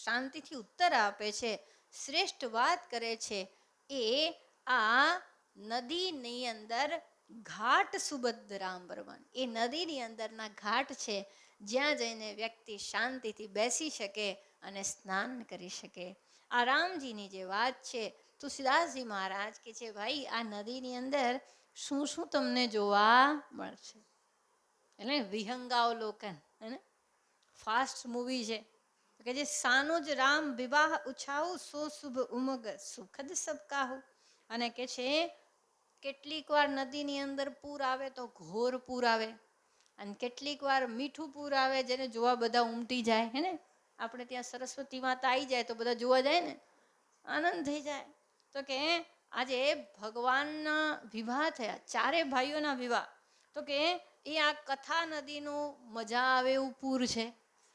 S1: શાંતિથી ઉત્તર આપે છે, શ્રેષ્ઠ વાત કરે છે, એ આ નદીની અંદર ઘાટ સુબદ્ધ રામ બરબાન, એ નદીની અંદરના ઘાટ છે, જ્યાં જઈને વ્યક્તિ શાંતિથી બેસી શકે અને સ્નાન કરી શકે. આ રામજીની જે વાત છે, તુલસીદાસજી મહારાજ કે છે ભાઈ આ નદીની અંદર શું શું તમને જોવા મળશે. એટલે વિહંગાવલોકન હે, ફાસ્ટ મૂવી છે કે જે સાનુજ રામ વિવાહ ઉછાવું સો શુભ ઉમગ સુખદ સબકાહુ. અને કે છે કેટલીક વાર નદીની અંદર પૂર આવે તો ઘોર પૂર આવે, અને કેટલીક વાર મીઠું પૂર આવે જેને જોવા બધા ઉમટી જાય હે ને. આપણે ત્યાં સરસ્વતી માતા આવી જાય તો બધા જોવા જાય ને, આનંદ થઈ જાય. તો કે આજે ભગવાનના વિવાહ થયા, 4 ભાઈઓના વિવાહ, તો કે એ આ કથા નદીનું મજા આવે એવું પૂર છે.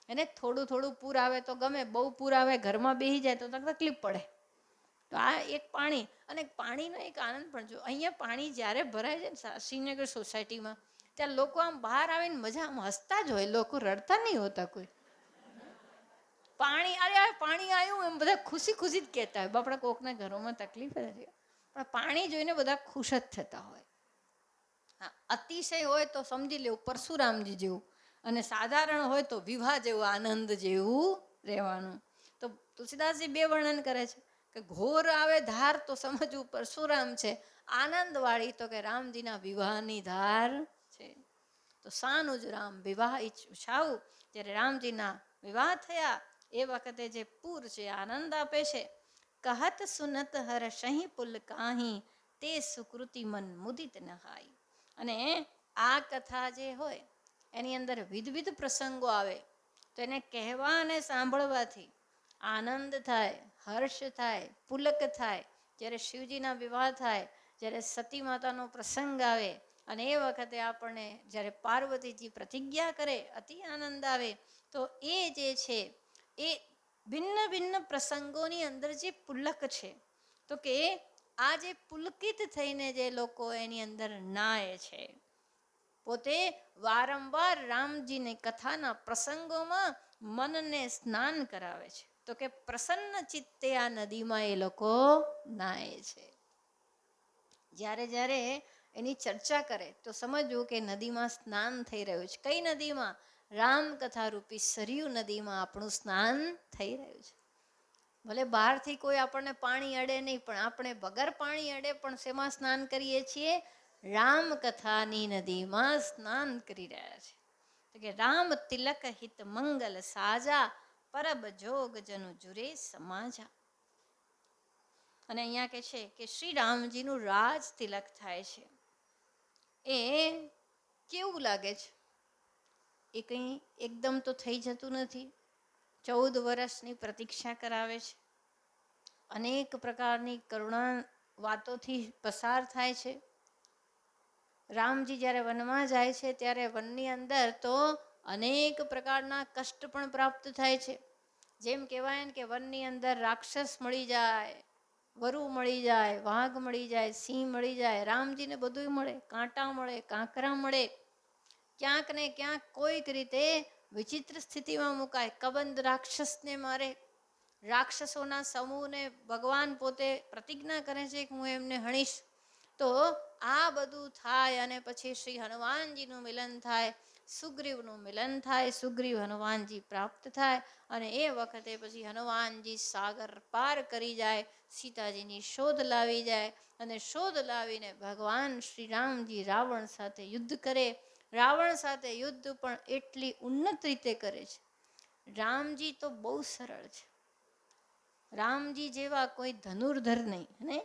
S1: એને થોડું થોડું પૂર આવે તો ગમે, બહુ પૂર આવે ઘરમાં બેસી જાય તો તકલીફ પડે. તો આ એક પાણી, અને પાણીનો એક આનંદ પણ જો, અહીંયા પાણી જ્યારે ભરાય છે ને શ્રીનગર સોસાયટીમાં, ત્યાં લોકો આમ બહાર આવીને મજા આમ હસતા જ હોય, લોકો રડતા નહીં હોતા કોઈ. પાણી અરે પાણી આવ્યું એમ બધા ખુશી ખુશી જ કહેતા હોય. બાપડા કોકના ઘરોમાં તકલીફ હતી, પણ પાણી જોઈને બધા ખુશ જ થતા હોય. હા, અતિશય હોય તો સમજી લેવું પરશુરામજી જેવું, અને સાધારણ હોય તો વિવાહ જેવું આનંદ જેવું રહેવાનું. તો તુલસીદાસજી 2 વર્ણન કરે છે કે ઘોર આવે ધાર તો સમજવું પરશુરામ છે, આનંદવાળી તો કે રામજીના વિવાહની ધાર છે. તો સાનુજ રામ વિવાહ ઈચ્છાવું, જ્યારે રામજીના વિવાહ થયા એ વખતે જે પૂર છે આનંદ આપે છે. કહત સુનત હર સહી પુલ કાહી, તે સુકૃતિ મન મુદિત નહાઈ. અને આ કથા જે હોય એની અંદર વિવિધ પ્રસંગો આવે, તો એને કહેવા અને સાંભળવાથી આનંદ થાય, હર્ષ થાય, પુલક થાય. જ્યારે શિવજીના વિવાહ થાય, જ્યારે સતી માતાનો પ્રસંગ આવે, અને એ વખતે આપણને જ્યારે પાર્વતીજી પ્રતિજ્ઞા કરે, અતિ આનંદ આવે. તો એ જે છે એ ભિન્ન ભિન્ન પ્રસંગોની અંદર જે પુલક છે, તો કે આ જે પુલકિત થઈને જે લોકો એની અંદર નાય છે, પોતે વારંવાર રામજીની કથાના પ્રસંગોમાં મનને સ્નાન કરાવે છે. તો કે પ્રસન્ન ચિત્તે આ નદીમાં એ લોકો નાય છે. જ્યારે જ્યારે એની ચર્ચા કરે તો સમજવું કે નદીમાં સ્નાન થઈ રહ્યું છે. કઈ નદીમાં? રામકથા રૂપી સરયુ નદીમાં આપણું સ્નાન થઈ રહ્યું છે. ભલે બહારથી કોઈ આપણને પાણી અડે નહીં, પણ આપણે વગર પાણી અડે પણ શેમાં સ્નાન કરીએ છીએ? રામકથાની નદીમાં સ્નાન કરી રહ્યા છે. તો કે રામ તિલક હિત મંગલ સાજા, પરબ જોગ જનુ જુરે સમાજા. અને અહીંયા કે છે કે શ્રી રામજીનું રાજ તિલક થાય છે. એ કેવું લાગે છે? એ કંઈ એકદમ તો થઈ જતું નથી. 14 વર્ષની પ્રતીક્ષા કરાવે છે. અનેક પ્રકારની કરુણા વાતોથી પસાર થાય છે. રામજી જ્યારે વનમાં જાય છે ત્યારે વનની અંદર તો અનેક પ્રકારના કષ્ટ પણ પ્રાપ્ત થાય છે. જેમ કહેવાય ને કે વનની અંદર રાક્ષસ મળી જાય, વરુ મળી જાય, વાઘ મળી જાય, સિંહ મળી જાય. રામજીને બધું મળે, કાંટા મળે, કાંકરા મળે. ક્યાંક ને ક્યાંક કોઈક રીતે વિચિત્ર સ્થિતિમાં મુકાય. કબંધ રાક્ષસને મારે. રાક્ષસોના સમૂહને ભગવાન પોતે પ્રતિજ્ઞા કરે છે કે હું એમને હણીશ. તો આ બધું થાય અને પછી શ્રી હનુમાનજીનું મિલન થાય, સુગ્રીવનું મિલન થાય, સુગ્રીવ હનુમાનજી પ્રાપ્ત થાય અને એ વખતે પછી હનુમાનજી સાગર પાર કરી જાય, સીતાજીની શોધ લાવી જાય અને શોધ લાવીને ભગવાન શ્રી રામજી રાવણ સાથે યુદ્ધ કરે. રાવણ સાથે યુદ્ધ પણ એટલી ઉન્નત રીતે કરે છે. રામજી તો બહુ સરળ છે. રામજી જેવા કોઈ ધનુર્ધર નહીં ને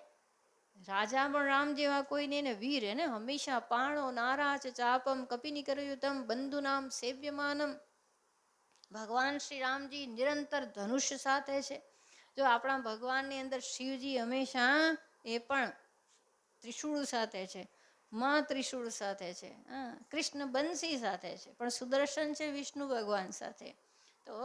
S1: રાજા પણ રામ જેવા કોઈ નહીં ને વીર એને હંમેશા પાણો નારાચ ચાપમ કપિની કરયુતમ બંધુનામ સેવ્યમાનમ. ભગવાન શ્રી રામજી નિરંતર ધનુષ્ય સાથે છે. જો આપણા ભગવાનની અંદર શિવજી હંમેશા એ પણ ત્રિશૂળ સાથે છે, માં ત્રિશૂળ સાથે છે, કૃષ્ણ બંસી સાથે છે, પણ સુદર્શન છે વિષ્ણુ ભગવાન સાથે. તો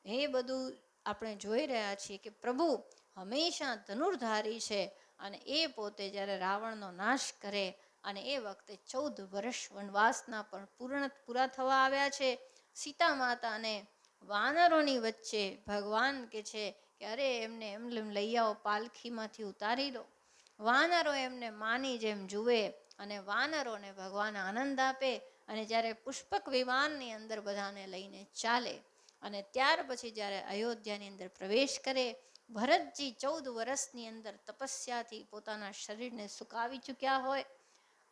S1: એ બધું આપણે જોઈ રહ્યા છીએ કે પ્રભુ હંમેશા ધનુર્ધારી છે અને એ પોતે જ્યારે રાવણનો નાશ કરે અને એ વખતે 14 વર્ષ વનવાસના પણ પૂરા થવા આવ્યા છે. સીતા માતાને વાનરોની વચ્ચે ભગવાન કે છે કે અરે એમને એમ લઈ આવો, પાલખીમાંથી ઉતારી દો. વાનરો એમને માની જેમ જુએ અને વાનરોને ભગવાન આનંદ આપે અને જ્યારે પુષ્પક વિમાનની અંદર બધાને લઈને ચાલે અને ત્યાર પછી જ્યારે અયોધ્યાની અંદર પ્રવેશ કરે. ભરતજી 14 વર્ષની અંદર તપસ્યાથી પોતાના શરીરને સુકાવી ચૂક્યા હોય,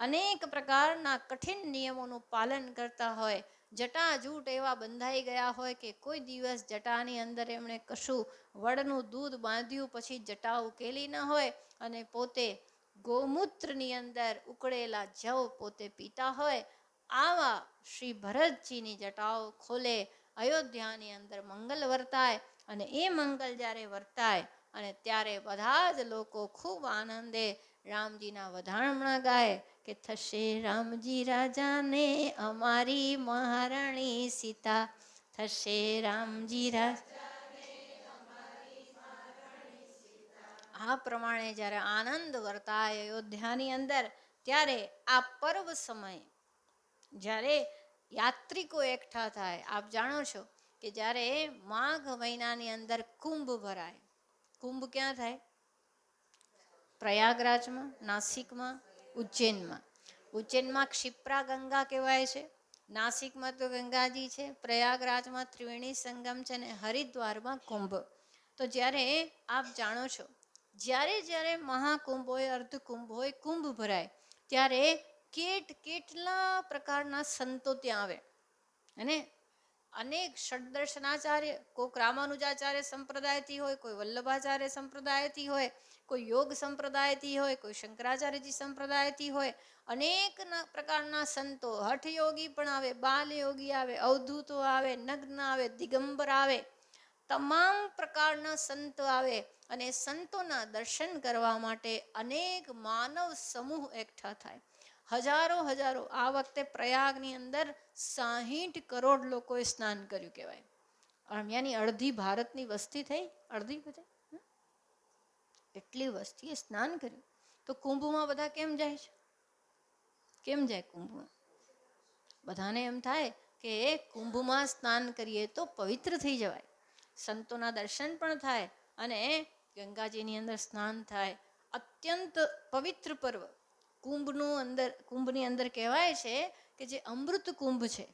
S1: અનેક પ્રકારના કઠિન નિયમોનું પાલન કરતા હોય, જટાજૂટ એવા બંધાઈ ગયા હોય કે કોઈ દિવસ જટાની અંદર એમણે કશું વડનું દૂધ બાંધ્યું પછી જટા ઉકેલી ન હોય અને પોતે ગૌમૂત્રની અંદર ઉકળેલા જવ પોતે પીતા હોય. આવા શ્રી ભરતજીની જટાઓ ખોલે, અયોધ્યાની અંદર મંગલ વર્તાય અને એ મંગલ જ્યારે વર્તાય અને ત્યારે બધા જ લોકો ખૂબ આનંદે રામજીના વધામણા ગાય કે થશે રામજી રાજાને અમારી મહારાણી સીતા, થશે રામજી રાજા. આ પ્રમાણે જ્યારે આનંદ વર્તાય અયોધ્યાની અંદર ત્યારે આ પર્વ સમય જ્યારે યાત્રિકો એકઠા થાય. આપ જાણો છો કે જ્યારે માઘ મહિનાની અંદર કુંભ ભરાય. કુંભ ક્યાં થાય? પ્રયાગરાજમાં, નાસિકમાં, ઉજ્જૈનમાં. ઉજ્જૈનમાં ક્ષિપ્રા ગંગા કહેવાય છે, નાસિકમાં તો ગંગાજી છે, પ્રયાગરાજમાં ત્રિવેણી સંગમ છે અને હરિદ્વારમાં કુંભ. તો જ્યારે આપ જાણો છો જ્યારે જ્યારે મહાકુંભ હોય, અર્ધકુંભ હોય, કુંભ ભરાય ત્યારે કેટલા પ્રકારના સંતો ત્યાં આવે અને અનેક ષડદર્શનાચાર્ય, કોઈક રામાનુજાચાર્ય સંપ્રદાયથી હોય, કોઈ વલ્લભાચાર્ય સંપ્રદાયથી હોય, કોઈ યોગ સંપ્રદાયથી હોય, કોઈ શંકરાચાર્યજી સંપ્રદાયથી હોય. અનેક પ્રકારના સંતો, હઠયોગી પણ આવે, બાલયોગી આવે, અવધૂતો આવે, નગ્ન આવે, દિગંબર આવે, તમામ પ્રકારના સંત આવે અને સંતોના દર્શન કરવા માટે અનેક માનવ સમૂહ એકઠા થાય. હજારો આ વખતે પ્રયાગની અંદર 60 કરોડ લોકોએ સ્નાન કર્યું કહેવાય. અહીંયાની અડધી ભારતની વસ્તી થઈ, અડધી બધે એટલી વસ્તીએ સ્નાન કર્યું. તો કુંભમાં બધા કેમ જાય છે? કેમ જાય કુંભમાં? બધાને એમ થાય કે કુંભમાં સ્નાન કરીએ તો પવિત્ર થઈ જવાય, સંતોના દર્શન પણ થાય અને ગંગાજીની અંદર સ્નાન થાય. અત્યંત પવિત્ર પર્વ કુંભની અંદર કહેવાય છે કે જે અમૃત કુંભ છે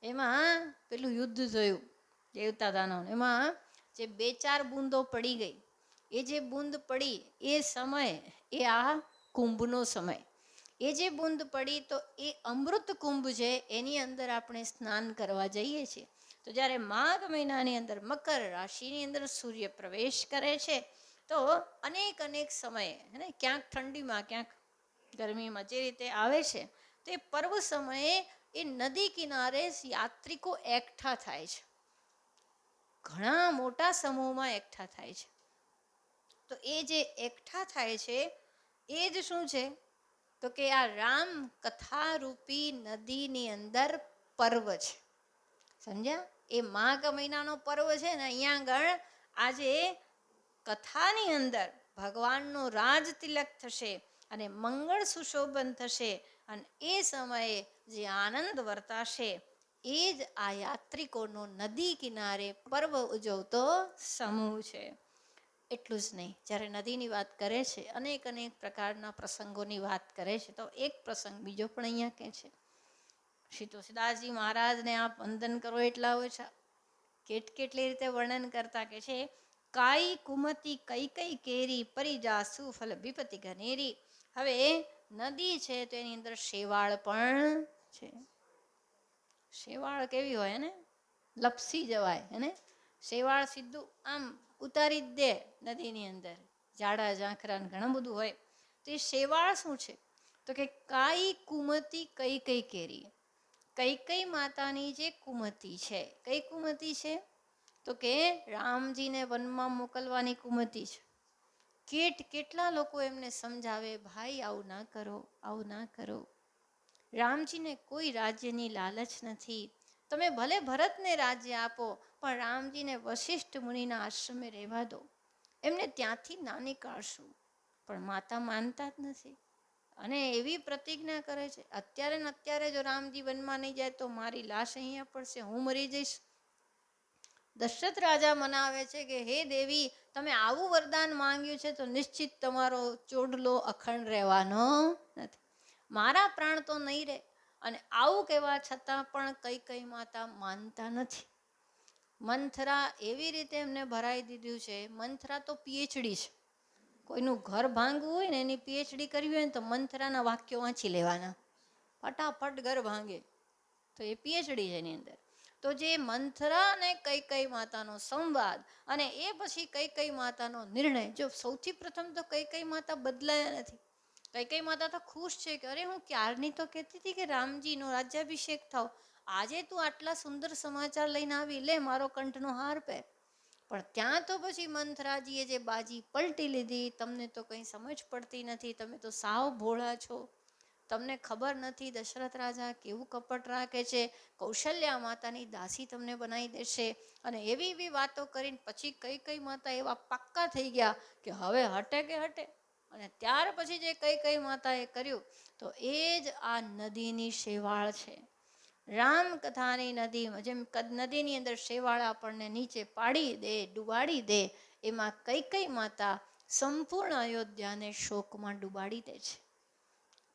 S1: એમાં પેલું યુદ્ધ થયું દેવતા દાનવ, એમાં જે 2-4 બૂંદો પડી ગઈ, એ જે બૂંદ પડી એ સમય એ આ કુંભનો સમય. એ જે બૂંદ પડી તો એ અમૃત કુંભ છે, એની અંદર આપણે સ્નાન કરવા જઈએ છીએ. તો જ્યારે માઘ મહિનાની અંદર મકર રાશિની અંદર સૂર્ય પ્રવેશ કરે છે તો અનેક સમયે ક્યાંક ઠંડીમાં ક્યાંક ગરમીમાં જે રીતે આવે છે તે પર્વ સમયે એ નદી કિનારે યાત્રિકો એકઠા થાય છે. ઘણા મોટા સમૂહમાં એકઠા થાય છે. તો એ જે એકઠા થાય છે એ જ શું છે તો કે આ રામ કથા રૂપી નદીની અંદર પર્વ છે. સમજ્યા? એ માઘ મહિનાનો પર્વ છે ને અહીંયા આગળ આજે કથાની અંદર ભગવાનનો રાજ તિલક થશે અને મંગળ સુશોભન થશે અને એ સમયે જે આનંદ વર્તાશે એ જ આ યાત્રિકોનો નદી કિનારે પર્વ ઉજવતો સમૂહ છે. એટલું જ નહીં, જ્યારે નદીની વાત કરે છે અનેક પ્રકારના પ્રસંગોની વાત કરે છે તો એક પ્રસંગ બીજો પણ અહીંયા કહે છે. શ્રી તુલસીદાસજી મહારાજને આપ વંદન કરો એટલા ઓછા. કેટલી રીતે વર્ણન કરતા કે છે કાઈ કુમતી કઈ કઈ કેરી પરિજાસુ ફલ વિપતિ ઘનેરી. હવે નદી છે તો એની અંદર શેવાળ પણ છે. શેવાળ કેવી હોય ને, લપસી જવાય હેને. શેવાળ સીધું આમ ઉતારી જ દે નદીની અંદર, જાડા ઝાંખરા ઘણું બધું હોય. તો એ શેવાળ શું છે તો કે કાઈ કુમતી કઈ કઈ કેરી. કઈ કઈ માતાની જે કુમતી છે, કઈ કુમતી છે તો કે રામજીને વનમાં મોકલવાની કુમતી છે. કેટલા લોકો એમને સમજાવે ભાઈ આવું ના કરો, આવું ના કરો. રામજીને કોઈ રાજ્યની લાલચ નથી. તમે ભલે ભરતને રાજ્ય આપો પણ રામજીને વશિષ્ઠ મુનિના આશ્રમે રહેવા દો, એમને ત્યાંથી ના નીકાળશું. પણ માતા માનતા જ નથી અને એવી પ્રતિજ્ઞા કરે છે અત્યારે ને અત્યારે જો રામજી વનમાં નહીં જાય તો મારી લાશ અહીંયા પડશે, હું મરી જઈશ. દશરથ રાજા મનાવે છે કે હે દેવી તમે આવું વરદાન માંગ્યું છે તો નિશ્ચિત તમારો ચોડલો અખંડ રહેવાનો નથી, મારા પ્રાણ તો નહીં રહે. અને આવું કહેવા છતાં પણ કઈ કઈ માતા માનતા નથી. મંથરા એવી રીતે એમને ભરાઈ દીધું છે. મંથરા તો પીએચડી છે. કોઈનું ઘર ભાંગવું હોય ને એની પીએચડી કરવી હોય ને તો મંથરાના વાક્યો વાંચી લેવાના, ફટાફટ ઘર ભાંગે. તો એ પીએચડી છે એની અંદર. તો જે મંથરા અને કઈ કઈ માતાનો સંવાદ અને એ પછી કઈ કઈ માતાનો નિર્ણય, જો સૌથી પ્રથમ તો કઈ કઈ માતા બદલાયા નથી. કઈ કઈ માતા તો ખુશ છે કે અરે હું ક્યારની તો કહેતી હતી કે રામજીનો રાજ્યાભિષેક થાવ, આજે તું આટલા સુંદર સમાચાર લઈને આવી, લે મારો કંઠનો હાર પહેર. પણ ત્યાં તો પછી મંથરાજીએ જે બાજી પલટી લીધી, તમને તો કંઈ સમજ પડતી નથી, તમે તો સાવ ભોળા છો, તમને ખબર નથી દશરથ રાજા કેવું કપટ રાખે છે, કૌશલ્યા માતાની દાસી તમને બનાવી દેશે. અને એવી એવી વાતો કરીને પછી કઈ કઈ માતા એવા પાક્કા થઈ ગયા કે હવે હટે કે હટે. અને ત્યાર પછી જે કઈ કઈ માતાએ કર્યું તો એ જ આ નદીની શેવાળ છે. રામકથાની નદીમાં જેમ નદીની અંદર શેવાળ આપણને નીચે પાડી દે, ડુબાડી દે, એમાં કઈ કઈ માતા સંપૂર્ણ અયોધ્યાને શોકમાં ડુબાડી દે છે.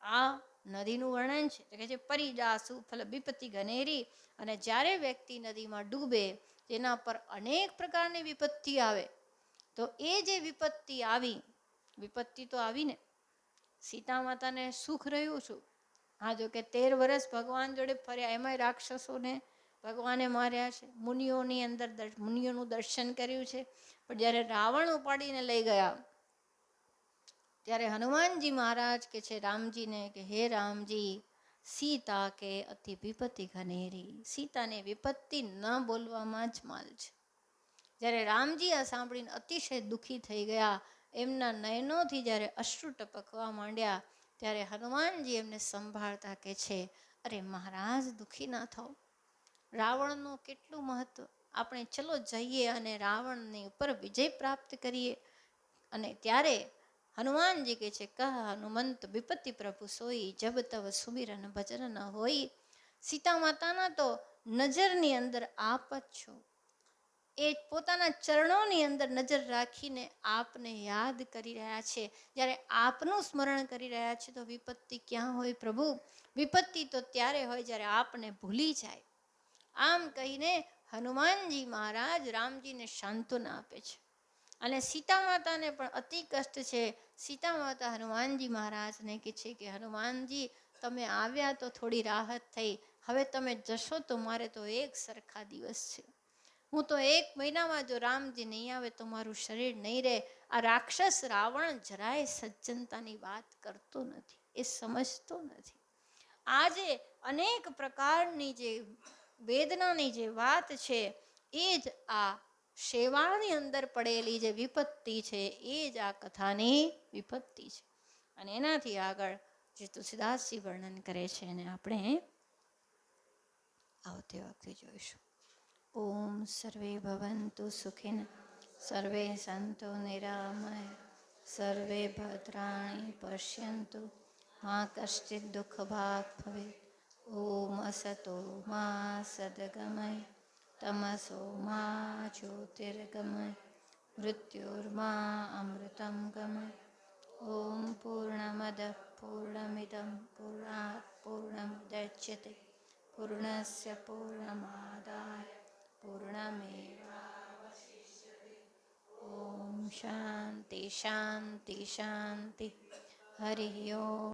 S1: આ નદીનું વર્ણન છે કે જે પરિજાસુ ફલ વિપત્તિ ઘનેરી. અને જ્યારે વ્યક્તિ નદીમાં ડૂબે તેના પર અનેક પ્રકારની વિપત્તિ આવે. તો એ જે વિપત્તિ આવી, વિપત્તિ તો આવીને સીતા માતાને સુખ રહ્યું છું. હા, જો કે 13 વર્ષ ભગવાન જોડે ફર્યા, એમાંય રાક્ષસોને ભગવાને માર્યા છે, મુનિઓની અંદર મુનિઓનું દર્શન કર્યું છે. પણ જ્યારે રાવણ ઉપાડીને લઈ ગયા ત્યારે હનુમાનજી મહારાજ કે છે રામજીને કે હે રામજી સીતા કે અતિ વિપત્તિ ઘનેરી. સીતાને વિપત્તિ ન બોલવામાં જ માલ છે. જ્યારે રામજી આ સાંભળીને અતિશય દુઃખી થઈ ગયા, એમના નયનોથી જ્યારે અશ્રુ ટપકવા માંડ્યા, ત્યારે હનુમાનજી એમને સંભાળતા કે છે અરે મહારાજ દુઃખી ના થાઓ, રાવણનું કેટલું મહત્વ, આપણે ચલો જઈએ અને રાવણની ઉપર વિજય પ્રાપ્ત કરીએ. અને ત્યારે હનુમાનજી કહે છે કહ હનુમંત વિપત્તિ પ્રભુ સોઈ, જબ તવ સુમિરન ભજન ન હોય. સીતા માતાના તો નજરની અંદર આપ જ છો. એ પોતાના ચરણોની અંદર નજર રાખીને આપને યાદ કરી રહ્યા છે. જ્યારે આપનું સ્મરણ કરી રહ્યા છે તો વિપત્તિ ક્યાં હોય પ્રભુ? વિપત્તિ તો ત્યારે હોય જ્યારે આપને ભૂલી જાય. આમ કહીને હનુમાનજી મહારાજ રામજીને સાંત્વના આપે છે. અને સીતા માતાને પણ અતિ કષ્ટ છે. સીતા માતા હનુમાનજી મહારાજને કહે છે કે હનુમાનજી તમે આવ્યા તો થોડી રાહત થઈ, હવે તમે જશો તો મારે તો એક સરખા દિવસ છે. હું તો 1 મહિનામાં જો રામજી નહીં આવે તો મારું શરીર નહીં રહે. આ રાક્ષસ રાવણ જરાય સજ્જનતાની વાત કરતો નથી, એ સમજતો નથી. આજે અનેક પ્રકારની જે વેદનાની જે વાત છે એ જ આ શેવાળની અંદર પડેલી જે વિપત્તિ છે એ જ આ કથાની વિપત્તિ છે. અને એનાથી આગળ જે તુલસીદાસજી વર્ણન કરે છે એને આપણે આવતી વખતે જોઈશું. ઓમ સર્વે ભવન્તુ સુખિન સર્વે સંતો નિરામય સર્વે ભદ્રાણી પશ્યન્તુ મા કશ્ચિત દુઃખ ભાગ ભવેત. ઓમ અસતો મા સદગમય તમસો મા જ્યોતિર્ગમય મૃત્યુર્મા અમૃતમ ગમય. ઓમ પૂર્ણમદ પૂર્ણમિદં પૂર્ણાત પૂર્ણમુદચ્યતે પૂર્ણસ્ય પૂર્ણમાદાય પૂર્ણમેવાવશિષ્યતે. ઓમ શાંતિ શાંતિ શાંતિ. હરિ ઓમ.